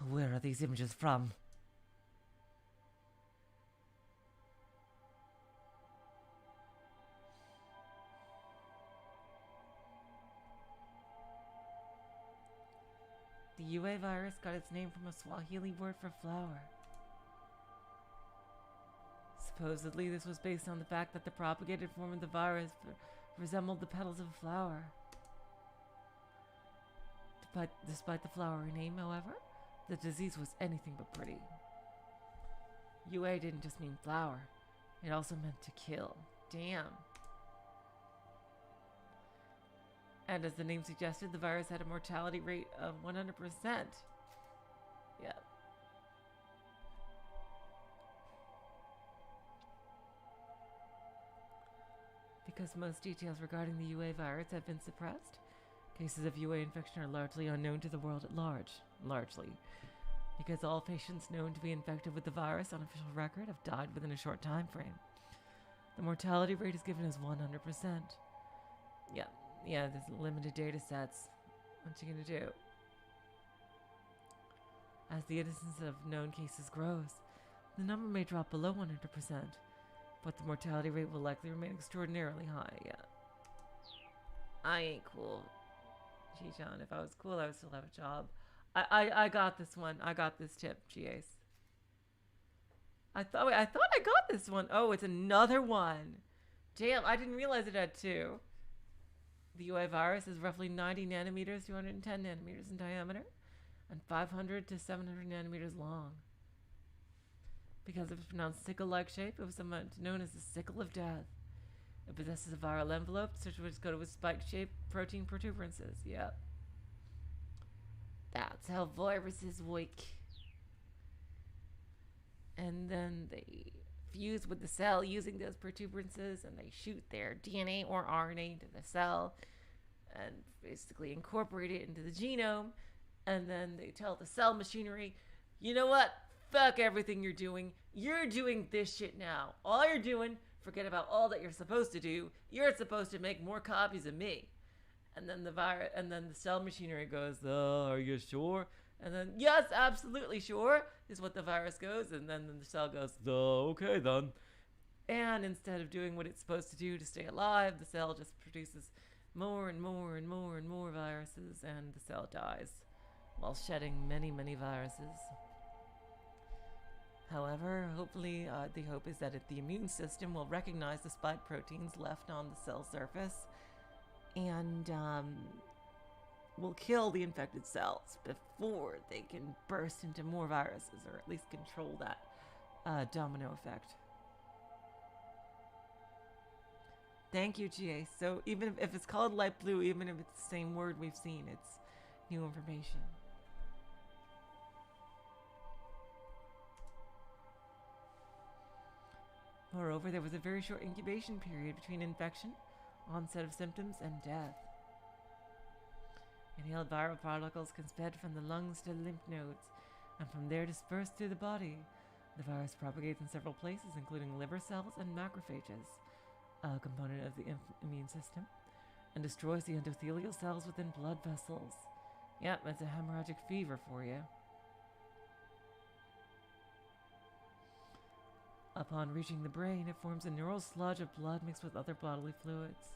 Where are these images from? The UA virus got its name from a Swahili word for flower. Supposedly, this was based on the fact that the propagated form of the virus resembled the petals of a flower. Despite the flowery name, however, the disease was anything but pretty. UA didn't just mean flower. It also meant to kill. Damn. And as the name suggested, the virus had a mortality rate of 100%. Yep. Because most details regarding the UA virus have been suppressed, cases of UA infection are largely unknown to the world at large. Largely. Because all patients known to be infected with the virus on official record have died within a short time frame. The mortality rate is given as 100%. Yep. Yeah, there's limited data sets. What you gonna do? As the incidence of known cases grows, the number may drop below 100%, but the mortality rate will likely remain extraordinarily high, yeah. I ain't cool. Chi-chan, if I was cool, I would still have a job. I got this one. I got this tip, G-Ace. I thought I got this one. Oh, it's another one. Damn, I didn't realize it had two. The UA virus is roughly 90 nanometers to 110 nanometers in diameter and 500 to 700 nanometers long. Because of its pronounced sickle-like shape, it was somewhat known as the sickle of death. It possesses a viral envelope, such as go with spike-shaped protein protuberances. Yep. That's how viruses work. And then they fuse with the cell using those protuberances, and they shoot their DNA or RNA into the cell and basically incorporate it into the genome. And then they tell the cell machinery, you know what? Fuck everything you're doing. You're doing this shit now. All you're doing, forget about all that you're supposed to do. You're supposed to make more copies of me. And then the cell machinery goes, are you sure? And then, yes, absolutely sure, is what the virus goes. And then the cell goes, okay then. And instead of doing what it's supposed to do to stay alive, the cell just produces more and more and more and more viruses, and the cell dies while shedding many, many viruses. However, hopefully, the hope is that the immune system will recognize the spike proteins left on the cell surface and will kill the infected cells before they can burst into more viruses, or at least control that domino effect. Thank you, GA. So even if it's called light blue, even if it's the same word we've seen, it's new information. Moreover, there was a very short incubation period between infection, onset of symptoms, and death. Inhaled viral particles can spread from the lungs to lymph nodes, and from there disperse through the body. The virus propagates in several places, including liver cells and macrophages, a component of the immune system, and destroys the endothelial cells within blood vessels. Yep, that's a hemorrhagic fever for you. Upon reaching the brain, it forms a neural sludge of blood mixed with other bodily fluids.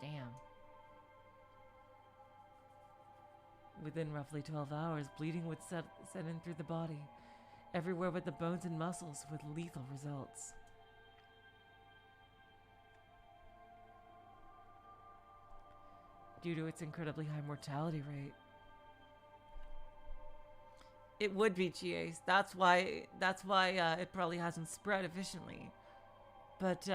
Damn. Within roughly 12 hours, bleeding would set in through the body, everywhere but the bones and muscles, with lethal results. Due to its incredibly high mortality rate. It would be, GAs. That's why it probably hasn't spread efficiently. But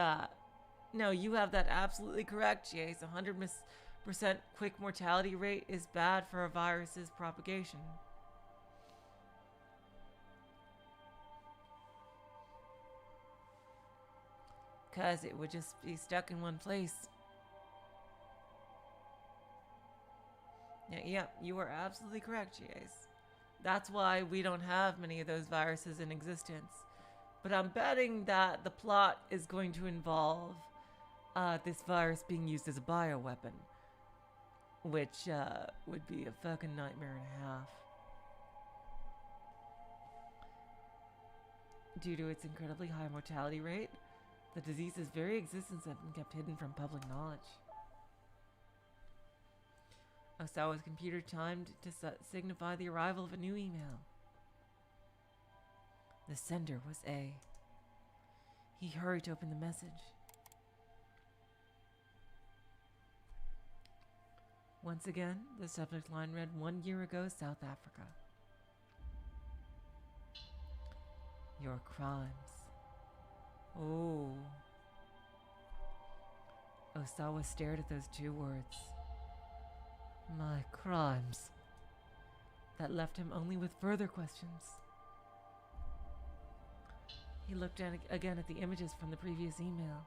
no, you have that absolutely correct, GAs. 100% quick mortality rate is bad for a virus's propagation. Because it would just be stuck in one place. Yeah, you are absolutely correct, GAs. That's why we don't have many of those viruses in existence. But I'm betting that the plot is going to involve this virus being used as a bioweapon, which would be a fucking nightmare and a half. Due to its incredibly high mortality rate, the disease's very existence has been kept hidden from public knowledge. Osawa's computer timed to signify the arrival of a new email. The sender was A. He hurried to open the message. Once again, the subject line read, 1 year ago, South Africa. Your crimes. Oh. Osawa stared at those two words. My crimes. That left him only with further questions. He looked again at the images from the previous email.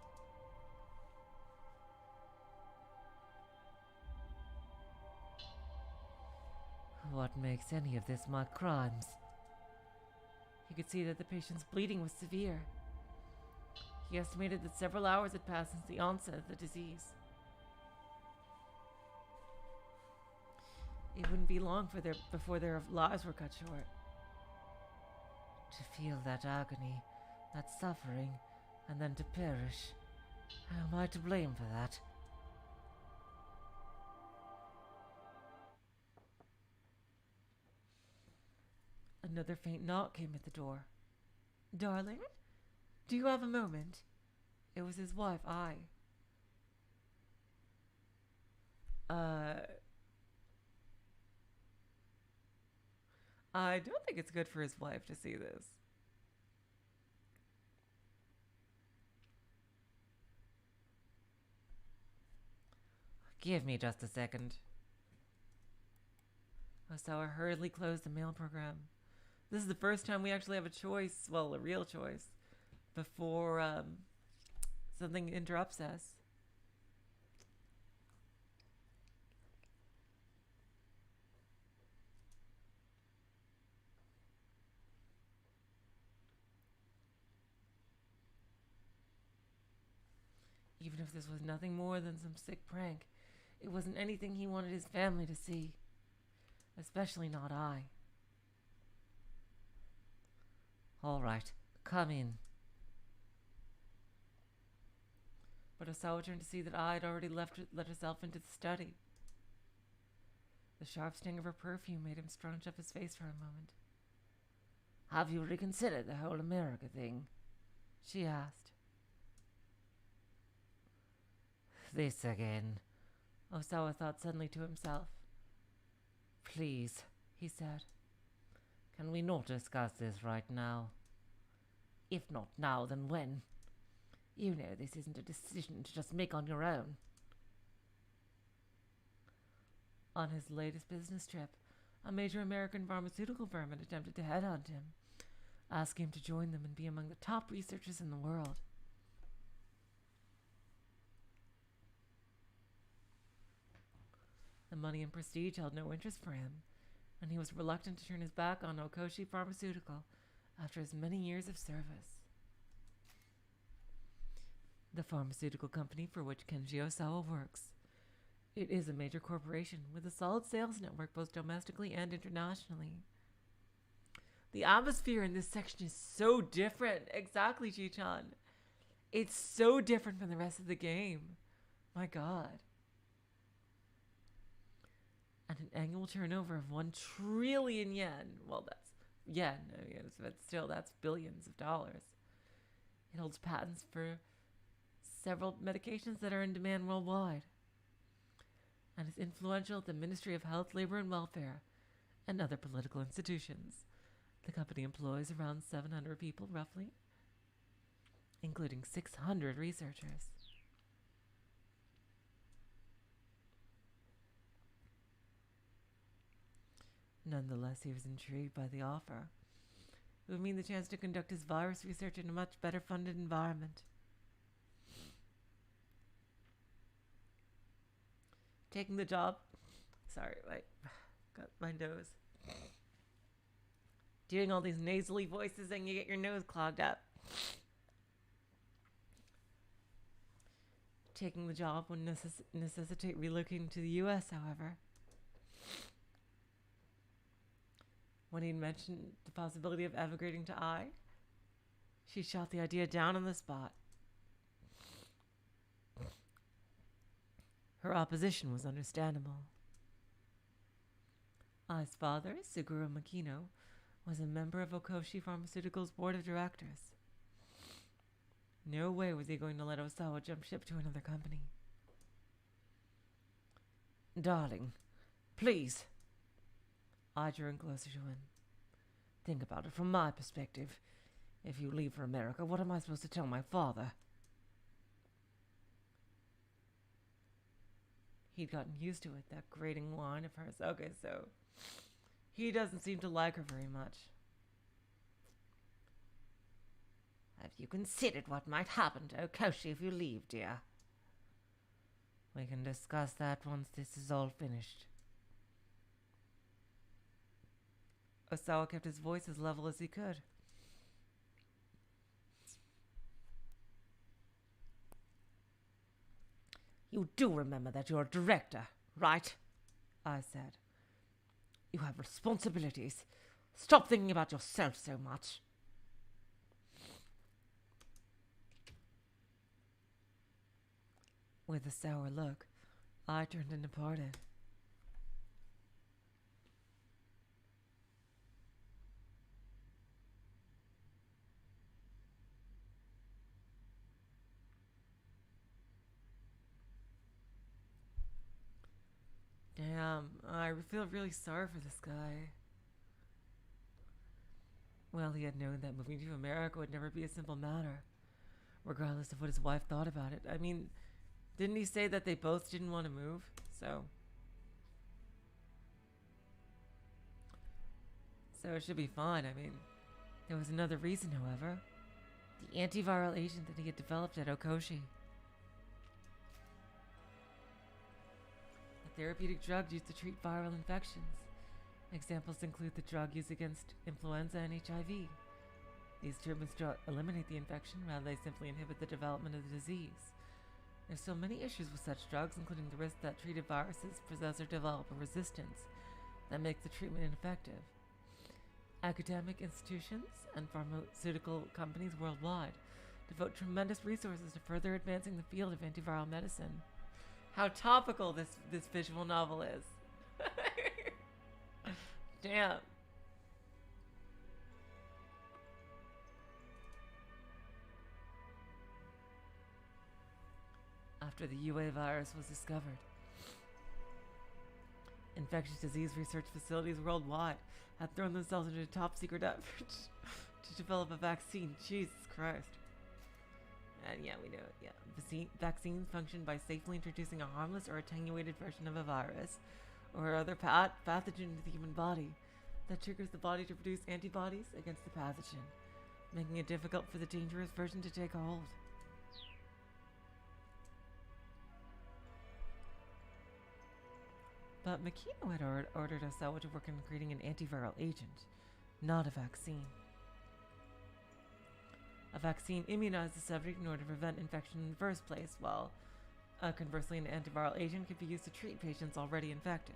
What makes any of this my crimes? He could see that the patient's bleeding was severe. He estimated that several hours had passed since the onset of the disease. It wouldn't be long before their lives were cut short. To feel that agony, that suffering, and then to perish. How am I to blame for that? Another faint knock came at the door. Darling, do you have a moment? It was his wife, I don't think it's good for his wife to see this. Give me just a second. Osawa hurriedly closed the mail program. This is the first time we actually have a choice, well, a real choice, before something interrupts us. Even if this was nothing more than some sick prank, it wasn't anything he wanted his family to see. Especially not I. All right, come in. But Osawa turned to see that I had already let herself into the study. The sharp sting of her perfume made him scrunch up his face for a moment. Have you reconsidered the whole America thing? She asked. This again, Osawa thought suddenly to himself. Please, he said. Can we not discuss this right now? If not now, then when? You know this isn't a decision to just make on your own. On his latest business trip, a major American pharmaceutical firm had attempted to headhunt him, asking him to join them and be among the top researchers in the world. The money and prestige held no interest for him, and he was reluctant to turn his back on Okoshi Pharmaceutical after his many years of service. The pharmaceutical company for which Kenji Osawa works. It is a major corporation with a solid sales network both domestically and internationally. The atmosphere in this section is so different. Exactly, Ji-chan. It's so different from the rest of the game. My god. And an annual turnover of 1 trillion yen. Well, that's yen, but still, that's billions of dollars. It holds patents for several medications that are in demand worldwide, and is influential at the Ministry of Health, Labor and Welfare, and other political institutions. The company employs around 700 people, roughly, including 600 researchers. Nonetheless, he was intrigued by the offer. It would mean the chance to conduct his virus research in a much better funded environment. Taking the job. Sorry, I got my nose. Doing all these nasally voices and you get your nose clogged up. Taking the job would necessitate relocating to the U.S., however. When he'd mentioned the possibility of emigrating to I, she shot the idea down on the spot. Her opposition was understandable. Ai's father, Suguru Makino, was a member of Okoshi Pharmaceuticals' board of directors. No way was he going to let Osawa jump ship to another company. Darling, please. I drew in closer to him. Think about it from my perspective. If you leave for America, what am I supposed to tell my father? He'd gotten used to it, that grating line of hers. Okay, so he doesn't seem to like her very much. Have you considered what might happen to Okoshi if you leave, dear? We can discuss that once this is all finished. Osawa kept his voice as level as he could. You do remember that you're a director, right? I said. You have responsibilities. Stop thinking about yourself so much. With a sour look, I turned and departed. Damn, I feel really sorry for this guy. Well, he had known that moving to America would never be a simple matter, regardless of what his wife thought about it. I mean, Didn't he say that they both didn't want to move? So it should be fine. I mean, there was another reason, however. The antiviral agent that he had developed at Okoshi. A therapeutic drug used to treat viral infections. Examples include the drug used against influenza and HIV. These treatments eliminate the infection rather than simply inhibit the development of the disease. There's still many issues with such drugs, including the risk that treated viruses possess or develop a resistance that makes the treatment ineffective. Academic institutions and pharmaceutical companies worldwide devote tremendous resources to further advancing the field of antiviral medicine. How topical this visual novel is. Damn. After the UA virus was discovered, infectious disease research facilities worldwide had thrown themselves into top secret efforts to develop a vaccine. Jesus Christ. And yeah, we know it. Yeah, vaccines function by safely introducing a harmless or attenuated version of a virus or other pathogen into the human body that triggers the body to produce antibodies against the pathogen, making it difficult for the dangerous version to take hold. But Makino had ordered Osawa to work on creating an antiviral agent, not a vaccine. A vaccine immunized the subject in order to prevent infection in the first place, while conversely an antiviral agent could be used to treat patients already infected.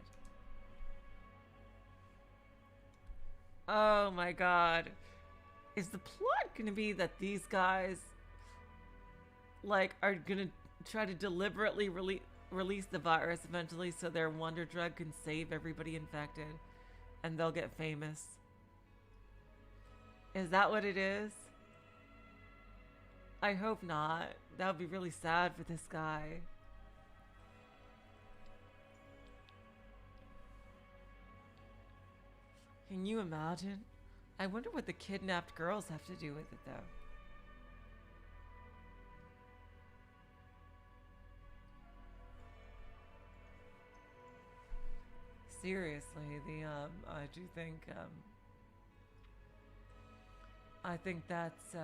Oh my god. Is the plot gonna be that these guys are gonna try to deliberately release the virus eventually so their wonder drug can save everybody infected and they'll get famous? Is that what it is? I hope not. That would be really sad for this guy. Can you imagine? I wonder what the kidnapped girls have to do with it, though. Seriously, I do think, I think that's,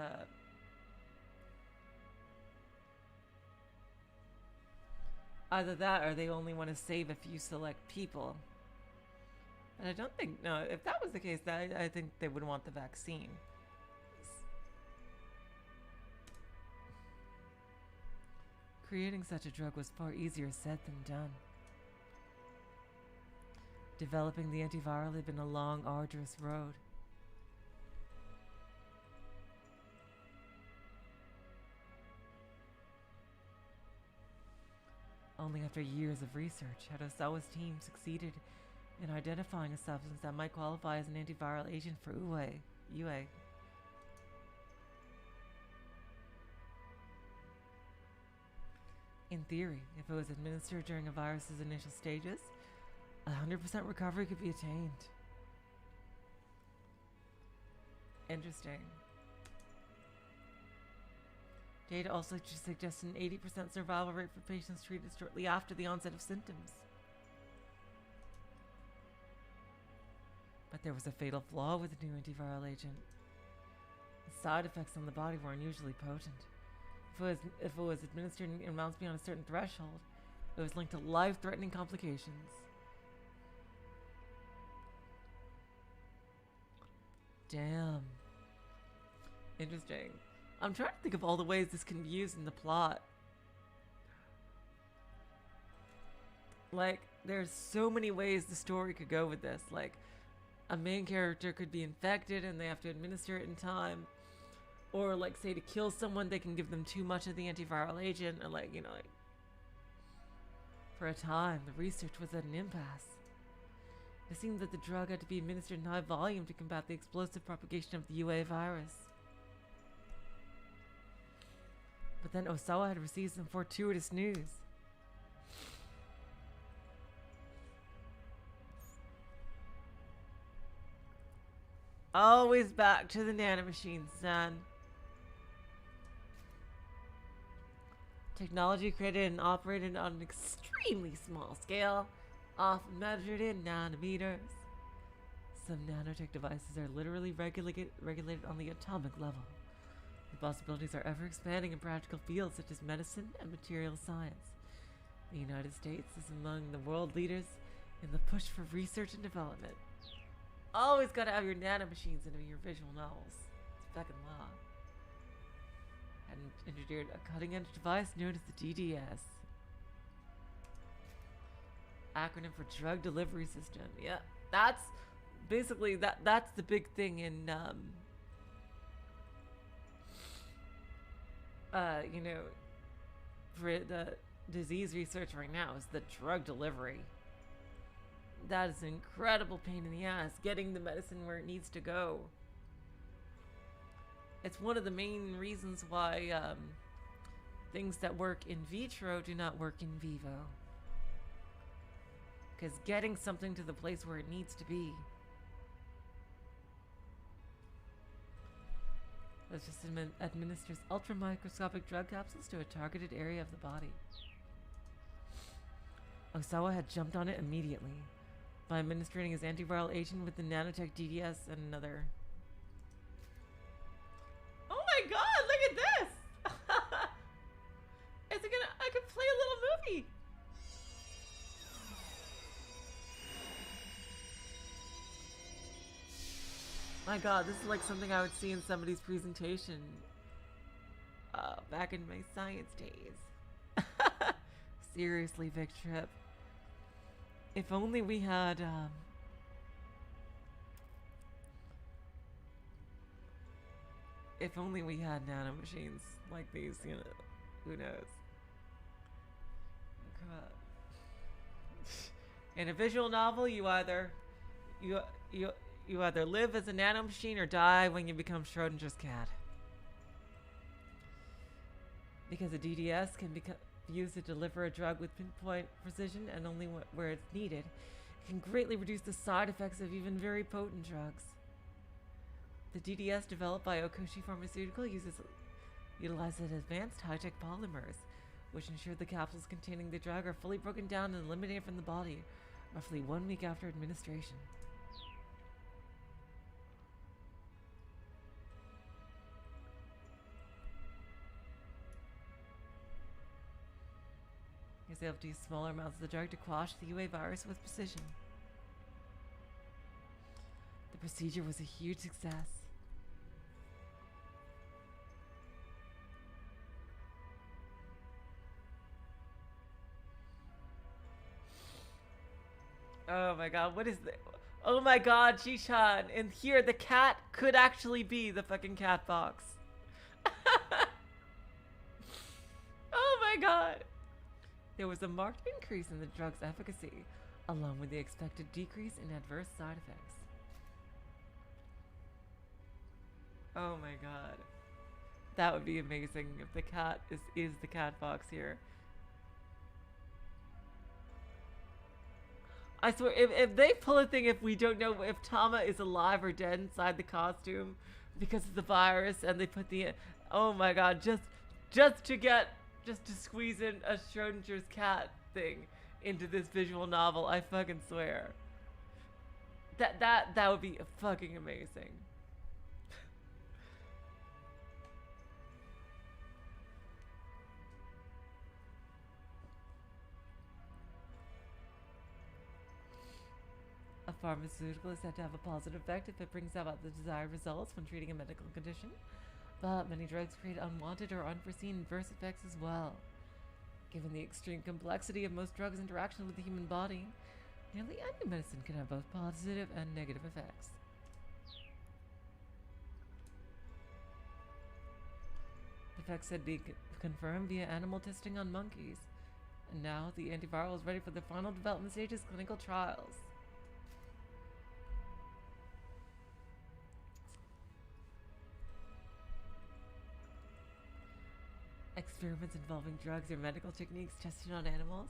either that or they only want to save a few select people. And I don't think, no, if that was the case, I think they would want the vaccine. Creating such a drug was far easier said than done. Developing the antiviral had been a long, arduous road. Only after years of research had Osawa's team succeeded in identifying a substance that might qualify as an antiviral agent for UA. In theory, if it was administered during a virus's initial stages, 100% recovery could be attained. Interesting. Data also suggests an 80% survival rate for patients treated shortly after the onset of symptoms. But there was a fatal flaw with the new antiviral agent. The side effects on the body were unusually potent. If it was administered in amounts beyond a certain threshold, it was linked to life-threatening complications. Damn. Interesting. I'm trying to think of all the ways this can be used in the plot. There's so many ways the story could go with this. A main character could be infected and they have to administer it in time. Or, say to kill someone, they can give them too much of the antiviral agent. Or, for a time, the research was at an impasse. It seemed that the drug had to be administered in high volume to combat the explosive propagation of the UA virus. But then Osawa had received some fortuitous news. Always back to the nanomachines, son. Technology created and operated on an extremely small scale, often measured in nanometers. Some nanotech devices are literally regulated on the atomic level. The possibilities are ever expanding in practical fields such as medicine and material science. The United States is among the world leaders in the push for research and development. Always gotta have your nanomachines in your visual novels. It's fucking law. And engineered a cutting-edge device known as the DDS. Acronym for Drug Delivery System. Yeah, that's basically that's the big thing in you know, for the disease research right now is the drug delivery. That is an incredible pain in the ass, getting the medicine where it needs to go. It's one of the main reasons why things that work in vitro do not work in vivo. Because getting something to the place where it needs to be. The system administers ultramicroscopic drug capsules to a targeted area of the body. Osawa had jumped on it immediately by administering his antiviral agent with the nanotech DDS and another. Oh my god, look at this! Is it gonna... I could play a little movie! My god, this is like something I would see in somebody's presentation back in my science days. Seriously, Vic Trip. If only we had if only we had nanomachines like these, you know, who knows? In a visual novel, you either live as a nanomachine or die when you become Schrodinger's cat. Because a DDS can be used to deliver a drug with pinpoint precision and only where it's needed, it can greatly reduce the side effects of even very potent drugs. The DDS developed by Okoshi Pharmaceutical utilizes advanced high-tech polymers, which ensure the capsules containing the drug are fully broken down and eliminated from the body, roughly 1 week after administration. Is able to use smaller amounts of the drug to quash the UA virus with precision. The procedure was a huge success. Oh my god, what is this? Oh my god, Chi-chan. And here, the cat could actually be the fucking cat box. Oh my god. There was a marked increase in the drug's efficacy, along with the expected decrease in adverse side effects. Oh my god. That would be amazing if the cat is the cat box here. I swear, if they pull a thing, if we don't know if Tama is alive or dead inside the costume because of the virus, and they put the, oh my god, just to squeeze in a Schrodinger's cat thing into this visual novel, I fucking swear. That would be fucking amazing. A pharmaceutical is said to have a positive effect if it brings about the desired results when treating a medical condition, but many drugs create unwanted or unforeseen adverse effects as well. Given the extreme complexity of most drugs' interaction with the human body, nearly any medicine can have both positive and negative effects. Effects had been confirmed via animal testing on monkeys, and now the antiviral is ready for the final development stages clinical trials. Experiments involving drugs or medical techniques tested on animals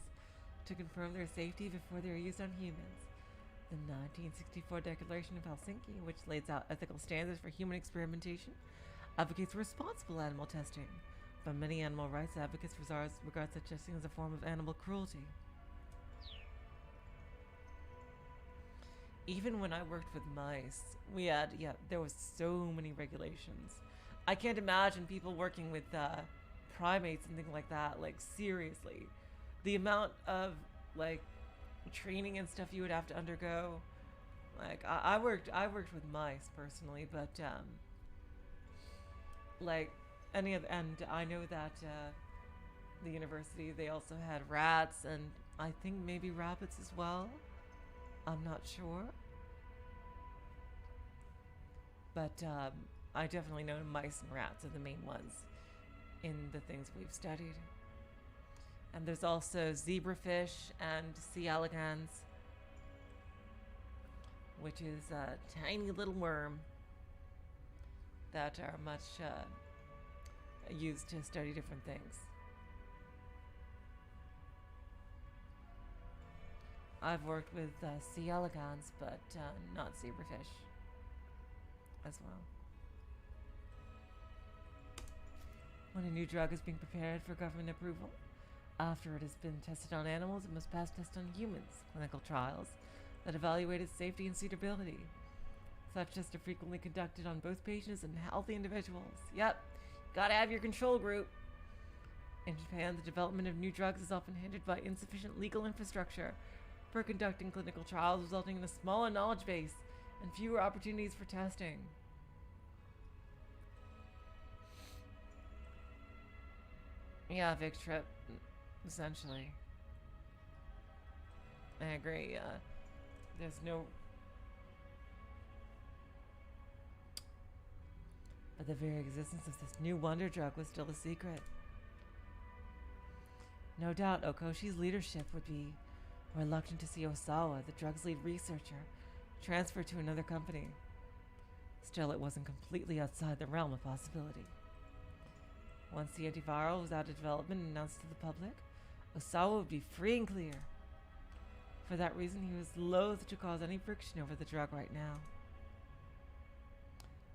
to confirm their safety before they are used on humans. The 1964 Declaration of Helsinki, which lays out ethical standards for human experimentation, advocates responsible animal testing, but many animal rights advocates regard such testing as a form of animal cruelty. Even when I worked with mice, there was so many regulations. I can't imagine people working with primates and things like that. Like, seriously, the amount of like training and stuff you would have to undergo. Like, I worked with mice personally, but and I know that the university, they also had rats and I think maybe rabbits as well. I'm not sure. But I definitely know mice and rats are the main ones in the things we've studied. And there's also zebrafish and sea elegans, which is a tiny little worm that are much used to study different things. I've worked with sea elegans, but not zebrafish as well. When a new drug is being prepared for government approval, after it has been tested on animals, it must pass tests on humans, clinical trials that evaluate its safety and suitability. Such tests are frequently conducted on both patients and healthy individuals. Yep, gotta have your control group. In Japan, the development of new drugs is often hindered by insufficient legal infrastructure for conducting clinical trials, resulting in a smaller knowledge base and fewer opportunities for testing. Yeah, Vic Trip, essentially. I agree. There's no... But the very existence of this new wonder drug was still a secret. No doubt Okoshi's leadership would be reluctant to see Osawa, the drug's lead researcher, transferred to another company. Still, it wasn't completely outside the realm of possibility. Once the antiviral was out of development and announced to the public, Osawa would be free and clear. For that reason, he was loath to cause any friction over the drug right now.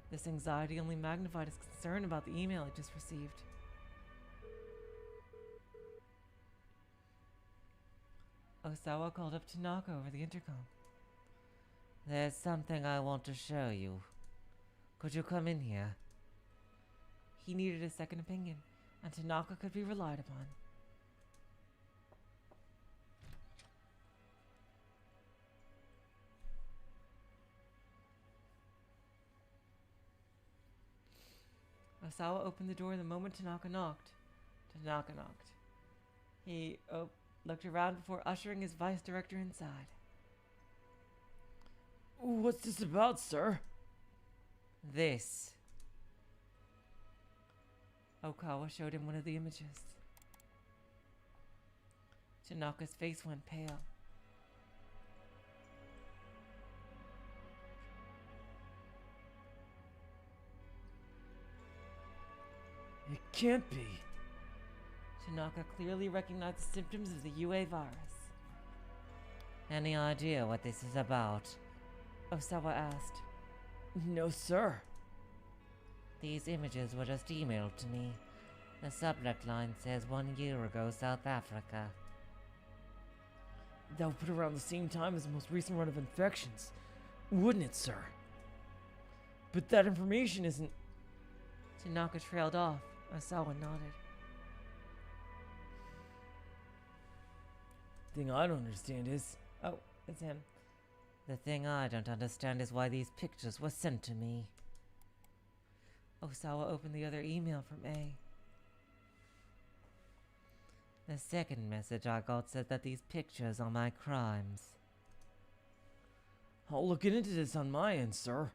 This anxiety only magnified his concern about the email he just received. Osawa called up Tanaka over the intercom. There's something I want to show you. Could you come in here? He needed a second opinion, and Tanaka could be relied upon. Osawa opened the door the moment Tanaka knocked. He looked around before ushering his vice director inside. What's this about, sir? This. Okawa showed him one of the images. Tanaka's face went pale. It can't be. Tanaka clearly recognized the symptoms of the UA virus. Any idea what this is about? Osawa asked. No, sir. These images were just emailed to me. The subject line says 1 year ago, South Africa. That would put around the same time as the most recent run of infections, wouldn't it, sir? But that information isn't... Tanaka trailed off. Osawa nodded. Thing I don't understand is... Oh, it's him. The thing I don't understand is why these pictures were sent to me. Osawa opened the other email from A. The second message I got said that these pictures are my crimes. I'll look into this on my end, sir,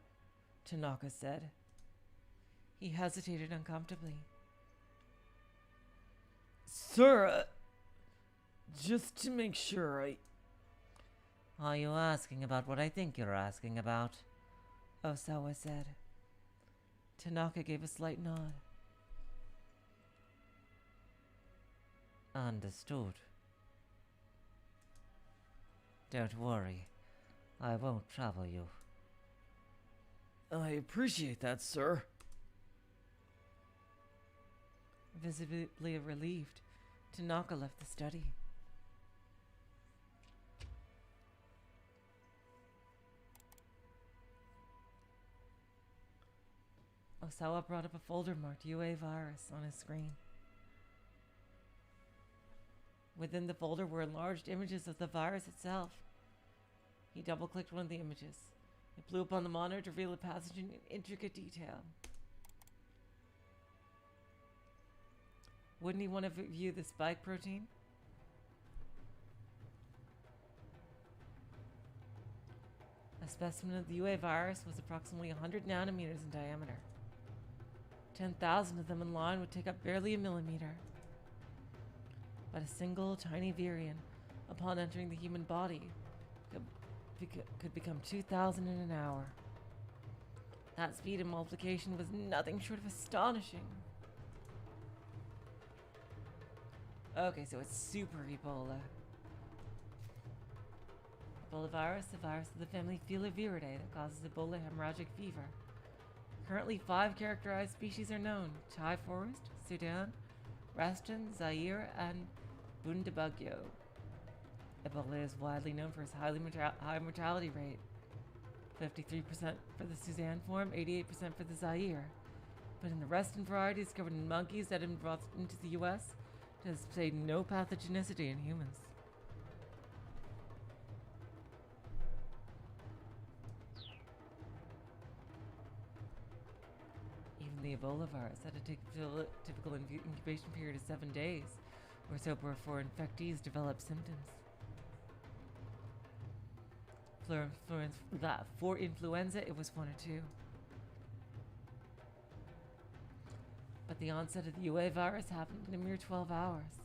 Tanaka said. He hesitated uncomfortably. Sir, just to make sure, Are you asking about what I think you're asking about? Osawa said. Tanaka gave a slight nod. Understood. Don't worry. I won't trouble you. I appreciate that, sir. visibly relieved, Tanaka left the study. Osawa brought up a folder marked UA virus on his screen. Within the folder were enlarged images of the virus itself. He double-clicked one of the images. It blew up on the monitor to reveal the passage in intricate detail. Wouldn't he want to view the spike protein? A specimen of the UA virus was approximately 100 nanometers in diameter. 10,000 of them in line would take up barely a millimeter. But a single tiny virion, upon entering the human body, could become 2,000 in an hour. That speed of multiplication was nothing short of astonishing. Okay, so it's super Ebola. Ebola virus, the virus of the family Filoviridae that causes Ebola hemorrhagic fever. Currently 5 characterized species are known: Thai forest, Sudan, Raston, Zaire, and Bundibugyo. Ebola is widely known for its high mortality rate. 53% for the Sudan form, 88% for the Zaire. But in the Reston variety discovered in monkeys that have been brought into the US, it has displayed no pathogenicity in humans. Even the Ebola virus had to take a typical incubation period of 7 days, or so before infectees develop symptoms. For influenza, it was 1 or 2. But the onset of the UA virus happened in a mere 12 hours.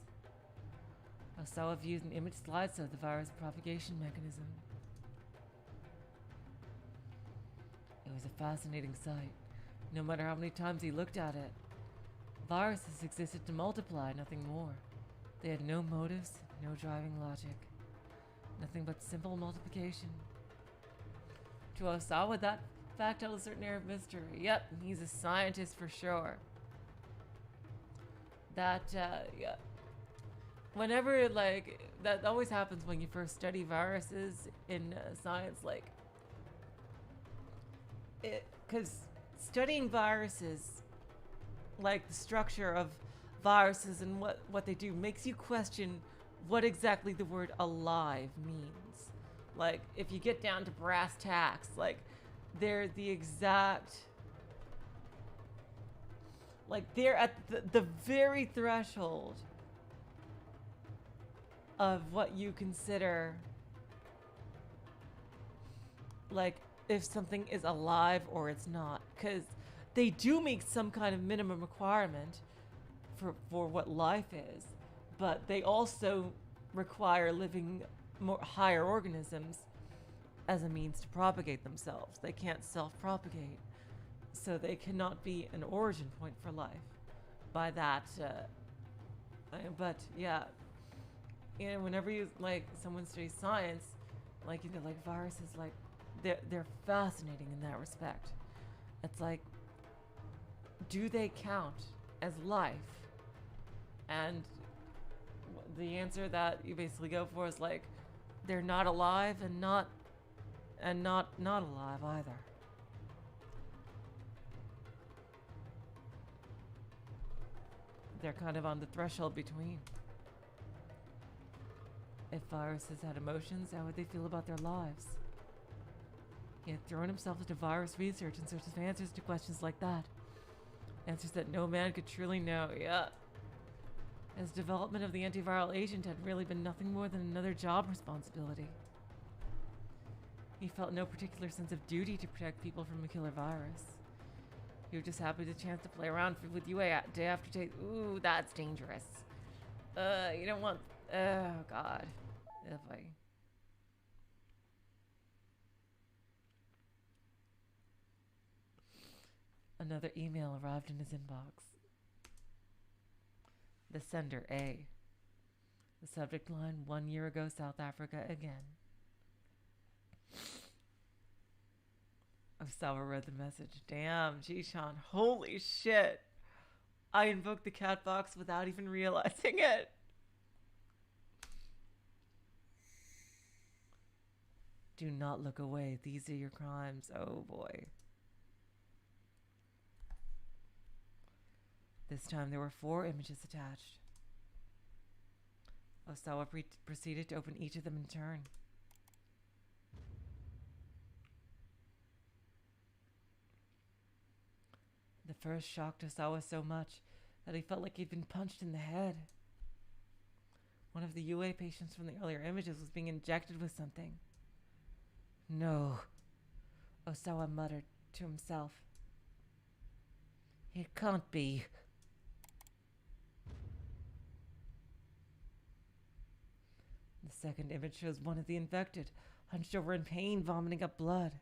Osawa viewed an image slideshow of the virus propagation mechanism. It was a fascinating sight, no matter how many times he looked at it. Viruses existed to multiply, nothing more. They had no motives, no driving logic. Nothing but simple multiplication. To Osawa, that fact held a certain air of mystery. Yep, he's a scientist for sure. Yeah. Whenever, that always happens when you first study viruses in science, because studying viruses, the structure of viruses and what they do, makes you question what exactly the word alive means. If you get down to brass tacks, they're the exact, they're at the very threshold of what you consider, if something is alive or it's not. Because they do make some kind of minimum requirement for what life is, but they also require living higher organisms as a means to propagate themselves. They can't self-propagate, so they cannot be an origin point for life. By that, but yeah, whenever you someone studies science, viruses, they're fascinating in that respect. It's do they count as life? And the answer that you basically go for is they're not alive and not alive either. They're kind of on the threshold between. If viruses had emotions, how would they feel about their lives? He had thrown himself into virus research in search of answers to questions like that. Answers that no man could truly know. Yeah. His development of the antiviral agent had really been nothing more than another job responsibility. He felt no particular sense of duty to protect people from a killer virus. He was just happy the chance to play around with UA day after day. Ooh, that's dangerous. You don't want... Oh, God. Another email arrived in his inbox. The sender, A. The subject line, 1 year ago, South Africa again. Osawa read the message. Damn, Jishan, holy shit. I invoked the cat box without even realizing it. Do not look away. These are your crimes. Oh boy. This time there were 4 images attached. Osawa proceeded to open each of them in turn. The first shocked Osawa so much that he felt like he'd been punched in the head. One of the UA patients from the earlier images was being injected with something. No, Osawa muttered to himself. It can't be. The second image shows one of the infected, hunched over in pain, vomiting up blood.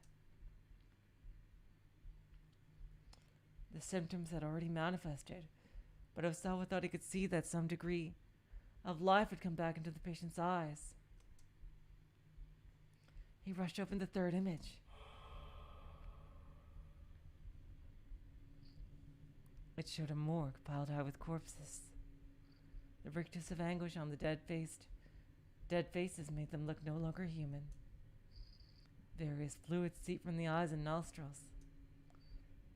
The symptoms had already manifested, but Osawa thought he could see that some degree of life had come back into the patient's eyes. He rushed open the third image. It showed a morgue piled high with corpses. The rictus of anguish on the dead faces made them look no longer human. Various fluids seeped from the eyes and nostrils.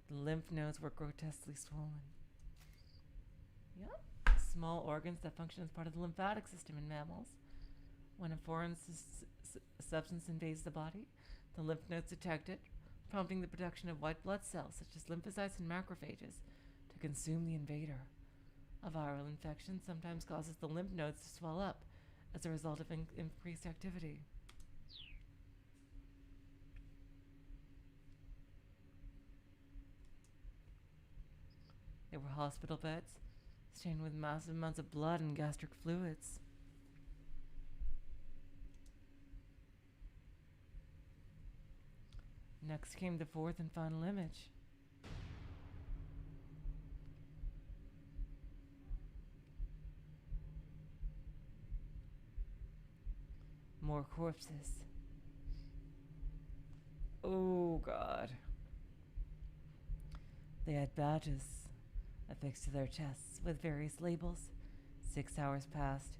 The lymph nodes were grotesquely swollen. Yep. Small organs that function as part of the lymphatic system in mammals. When a foreign substance invades the body, the lymph nodes detect it, prompting the production of white blood cells such as lymphocytes and macrophages to consume the invader. A viral infection sometimes causes the lymph nodes to swell up as a result of increased activity. There were hospital beds stained with massive amounts of blood and gastric fluids. Next came the fourth and final image. More corpses. Oh, God. They had badges affixed to their chests with various labels. 6 hours passed,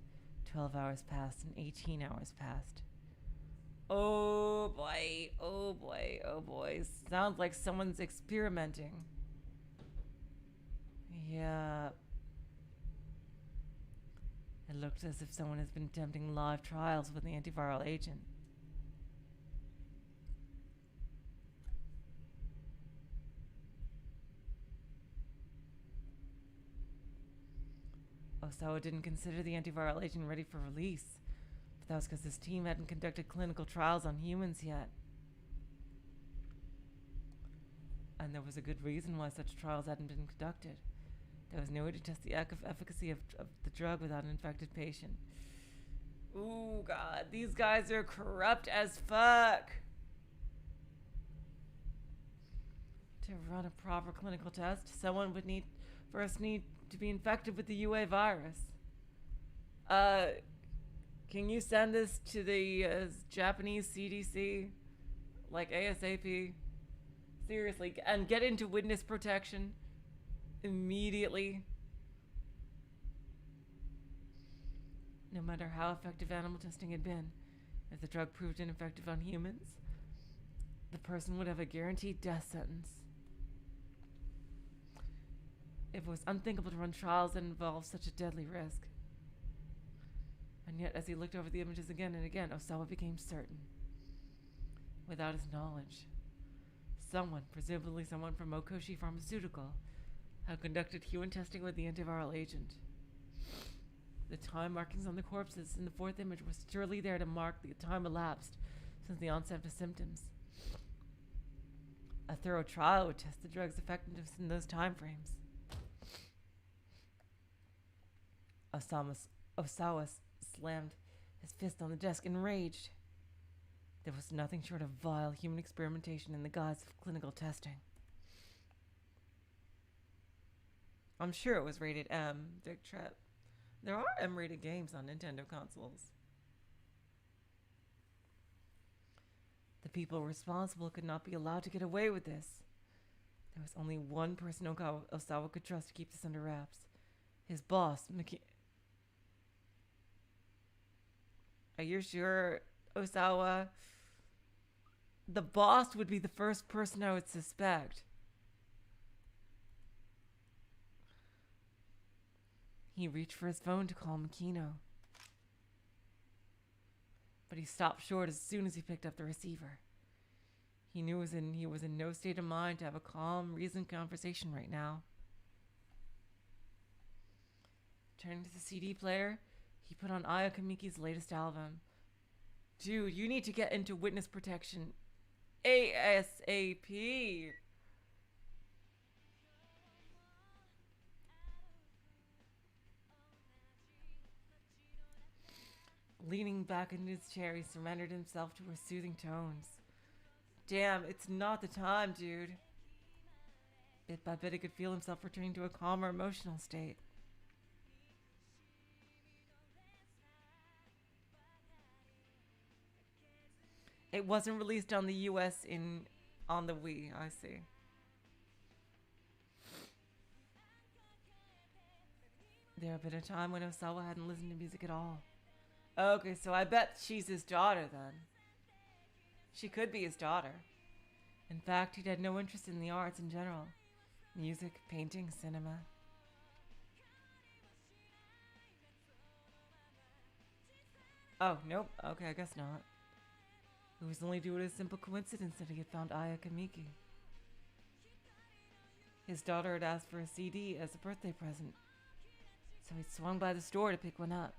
12 hours passed, and 18 hours passed. Oh boy, oh boy, oh boy. Sounds like someone's experimenting. Yeah. It looks as if someone has been attempting live trials with the antiviral agent. Osawa didn't consider the antiviral agent ready for release, but that was because his team hadn't conducted clinical trials on humans yet. And there was a good reason why such trials hadn't been conducted. There was no way to test the efficacy of the drug without an infected patient. Ooh, God, these guys are corrupt as fuck. To run a proper clinical test, someone would first need to be infected with the UA virus. Can you send this to the Japanese CDC? Like ASAP? Seriously, and get into witness protection immediately. No matter how effective animal testing had been, if the drug proved ineffective on humans, the person would have a guaranteed death sentence. It was unthinkable to run trials that involved such a deadly risk. And yet, as he looked over the images again and again, Osawa became certain. Without his knowledge, someone, presumably someone from Mokoshi Pharmaceutical, had conducted human testing with the antiviral agent. The time markings on the corpses in the fourth image were surely there to mark the time elapsed since the onset of the symptoms. A thorough trial would test the drug's effectiveness in those time frames. Osawa slammed his fist on the desk, enraged. There was nothing short of vile human experimentation in the guise of clinical testing. I'm sure it was rated M, Dick Trep. There are M-rated games on Nintendo consoles. The people responsible could not be allowed to get away with this. There was only one person Osawa could trust to keep this under wraps. His boss, Are you sure, Osawa? The boss would be the first person I would suspect. He reached for his phone to call Makino. But he stopped short as soon as he picked up the receiver. He knew he was in no state of mind to have a calm, reasoned conversation right now. Turning to the CD player, he put on Aya Kamiki's latest album. Dude, you need to get into witness protection ASAP. Leaning back in his chair, he surrendered himself to her soothing tones. Damn, it's not the time, dude. Bit by bit, he could feel himself returning to a calmer emotional state. It wasn't released on the US on the Wii, I see. There had been a time when Osawa hadn't listened to music at all. Okay, so I bet she's his daughter then. She could be his daughter. In fact, he'd had no interest in the arts in general. Music, painting, cinema. Oh, nope. Okay, I guess not. It was only due to a simple coincidence that he had found Aya Kamiki. His daughter had asked for a CD as a birthday present, so he swung by the store to pick one up.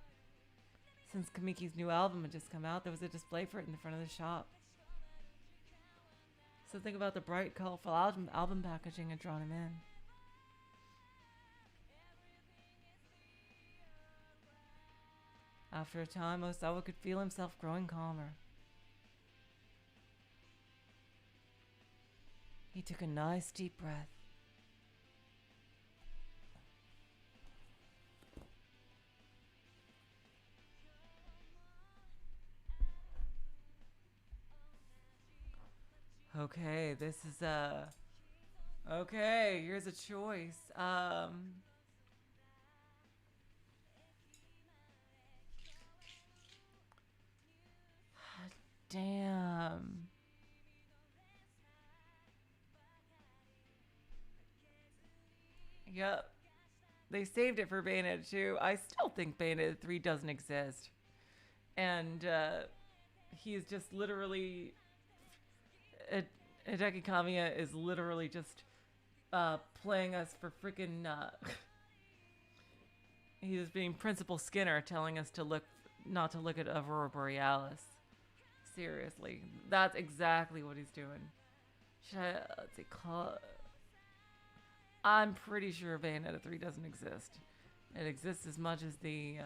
Since Kamiki's new album had just come out, there was a display for it in the front of the shop. Something about the bright, colorful album packaging had drawn him in. After a time, Osawa could feel himself growing calmer. He took a nice deep breath. Okay, this is okay, here's a choice. Damn. Yep. They saved it for Bayonetta 2. I still think Bayonetta 3 doesn't exist. And he's just literally... Hideki Kamiya is literally just playing us for freaking... he is being Principal Skinner, telling us to not to look at Aurora Borealis. Seriously. That's exactly what he's doing. Should I... let's see, I'm pretty sure Bayonetta 3 doesn't exist. It exists as much as the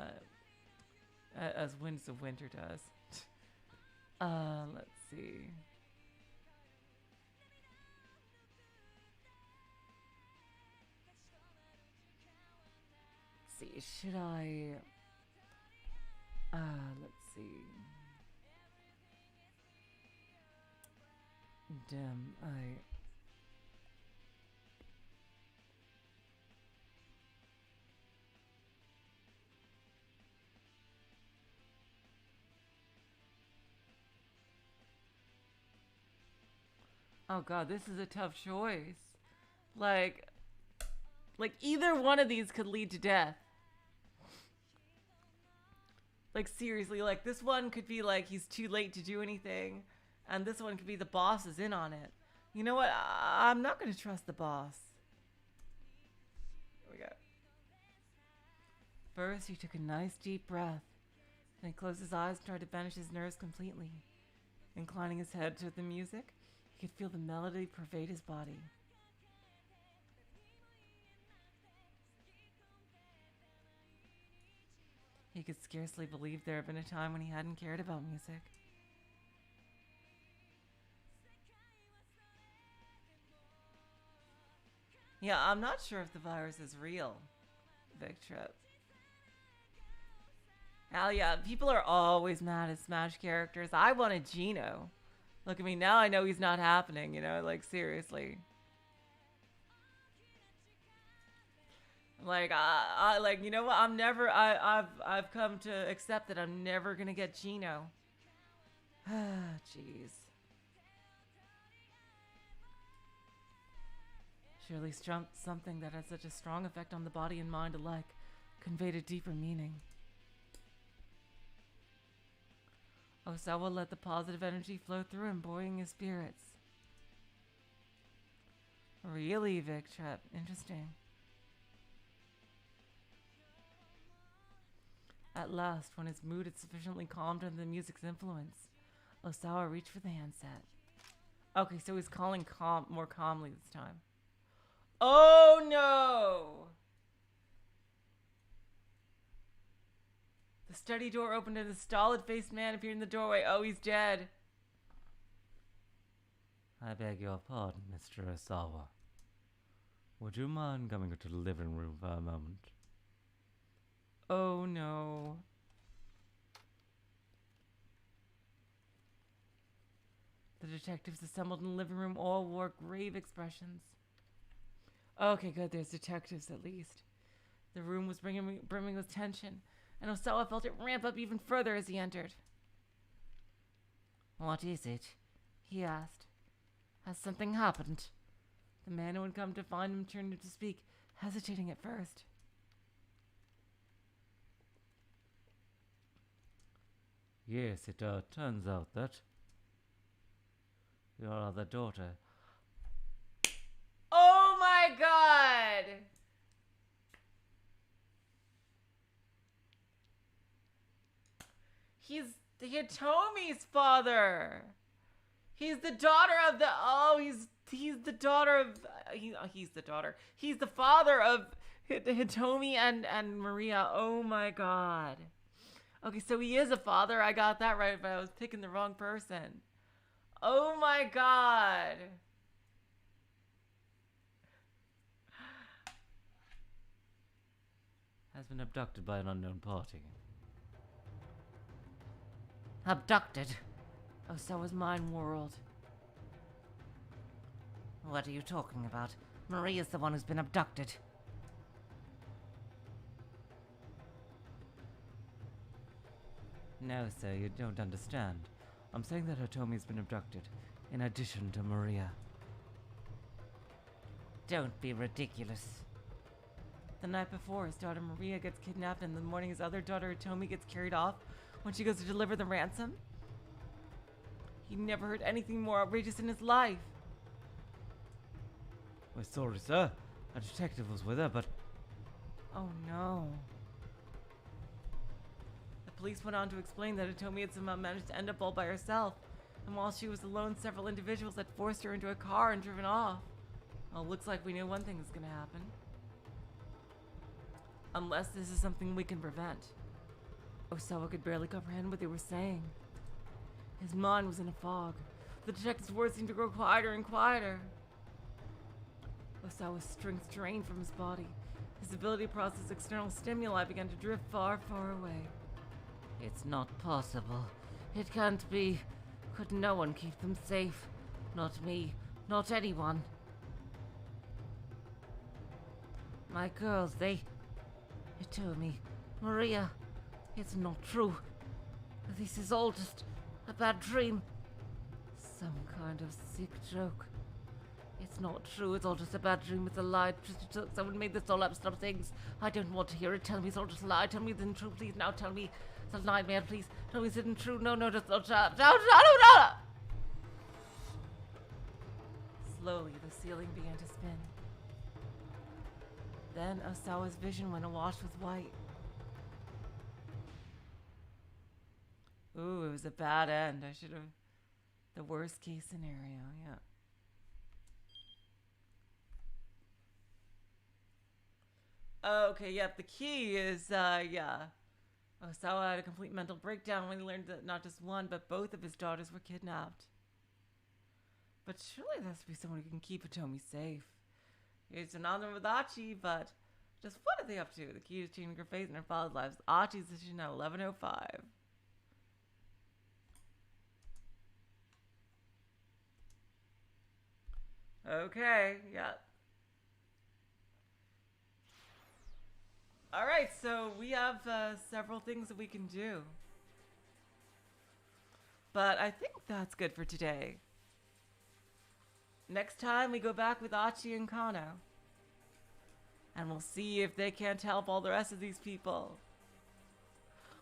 as Winds of Winter does. Let's see. Should I let's see. Damn, oh god, this is a tough choice. Like either one of these could lead to death. Like seriously, like this one could be like he's too late to do anything, and this one could be the boss is in on it. You know what? I'm not gonna trust the boss. Here we go. First, he took a nice deep breath. Then he closed his eyes and tried to banish his nerves completely. Inclining his head to the music, he could feel the melody pervade his body. He could scarcely believe there had been a time when he hadn't cared about music. Yeah, I'm not sure if the virus is real, Vic Trip. Hell yeah, people are always mad at Smash characters. I wanted Gino. Look at me, now I know he's not happening, you know, like seriously. Like, like, you know what? I've come to accept that I'm never gonna get Chino. Jeez. Surely something that has such a strong effect on the body and mind alike conveyed a deeper meaning. Osawa let the positive energy flow through him, buoying his spirits. Really, Victrep. Interesting. At last, when his mood had sufficiently calmed under the music's influence, Osawa reached for the handset. Okay, so he's calling more calmly this time. Oh no! The study door opened and a stolid-faced man appeared in the doorway. Oh, he's dead. I beg your pardon, Mr. Osawa. Would you mind coming into the living room for a moment? Oh no. The detectives assembled in the living room all wore grave expressions. Okay, good, there's detectives at least. The room was brimming with tension, and Osawa felt it ramp up even further as he entered. What is it? He asked. Has something happened? The man who had come to find him turned to speak, hesitating at first. Yes, it turns out that your other daughter. Oh my god! He's Hitomi's father. He's the daughter of the. Oh, he's the daughter of. He's the daughter. He's the father of Hitomi and Maria. Oh my god. Okay, so he is a father. I got that right, but I was picking the wrong person. Oh my god. Has been abducted by an unknown party. Abducted? Osawa's mind whirled. What are you talking about? Maria's the one who's been abducted. No, sir, you don't understand. I'm saying that Hitomi's been abducted, in addition to Maria. Don't be ridiculous. The night before, his daughter Maria gets kidnapped, and in the morning his other daughter Hitomi gets carried off when she goes to deliver the ransom. He never heard anything more outrageous in his life. We're sorry, sir. A detective was with her, but Oh no. The police went on to explain that Hitomi had somehow managed to end up all by herself, and while she was alone, several individuals had forced her into a car and driven off. Well, it looks like we knew one thing was going to happen. Unless this is something we can prevent. Osawa could barely comprehend what they were saying. His mind was in a fog. The detective's words seemed to grow quieter and quieter. Osawa's strength drained from his body. His ability to process external stimuli began to drift far, far away. It's not possible. It can't be. Could no one keep them safe? Not me. Not anyone. My girls, they told me. Maria, it's not true. This is all just a bad dream. Some kind of sick joke. It's not true. It's all just a bad dream. It's a lie. Someone made this all up. Stop saying this. I don't want to hear it. Tell me it's all just a lie. Tell me it's not true, please. Now tell me it's a nightmare, please. Tell me it's not true. No, just no. Slowly, the ceiling began to spin. Then Osawa's vision went awash with white. Ooh, it was a bad end. I should have. The worst case scenario, yeah. Okay, yep, the key is, yeah. Osawa had a complete mental breakdown when he learned that not just one, but both of his daughters were kidnapped. But surely there has to be someone who can keep Hitomi safe. It's another with Aichi, but just what are they up to? The key is changing her fate and her father's lives. Aichi's decision at 11:05. Okay, yep. All right, so we have several things that we can do. But I think that's good for today. Next time we go back with Aichi and Kano. And we'll see if they can't help all the rest of these people.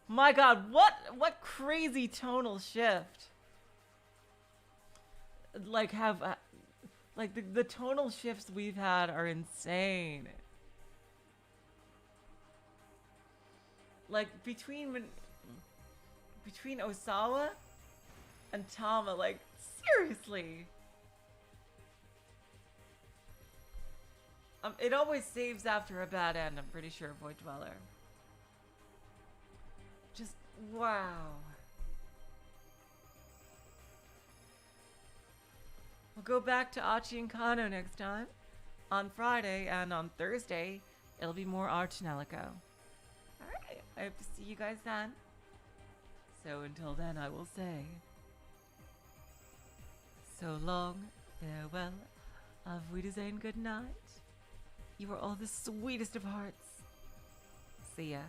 My god, what crazy tonal shift. Like the tonal shifts we've had are insane. Like between Osawa and Tama, like seriously. It always saves after a bad end, I'm pretty sure, Void Dweller. Just wow. We'll go back to Aichi and Kano next time on Friday, and on Thursday it'll be more Arch Nelico. Alright, I hope to see you guys then. So until then, I will say, so long, farewell, auf Wiedersehen, good night. You are all the sweetest of hearts. See ya.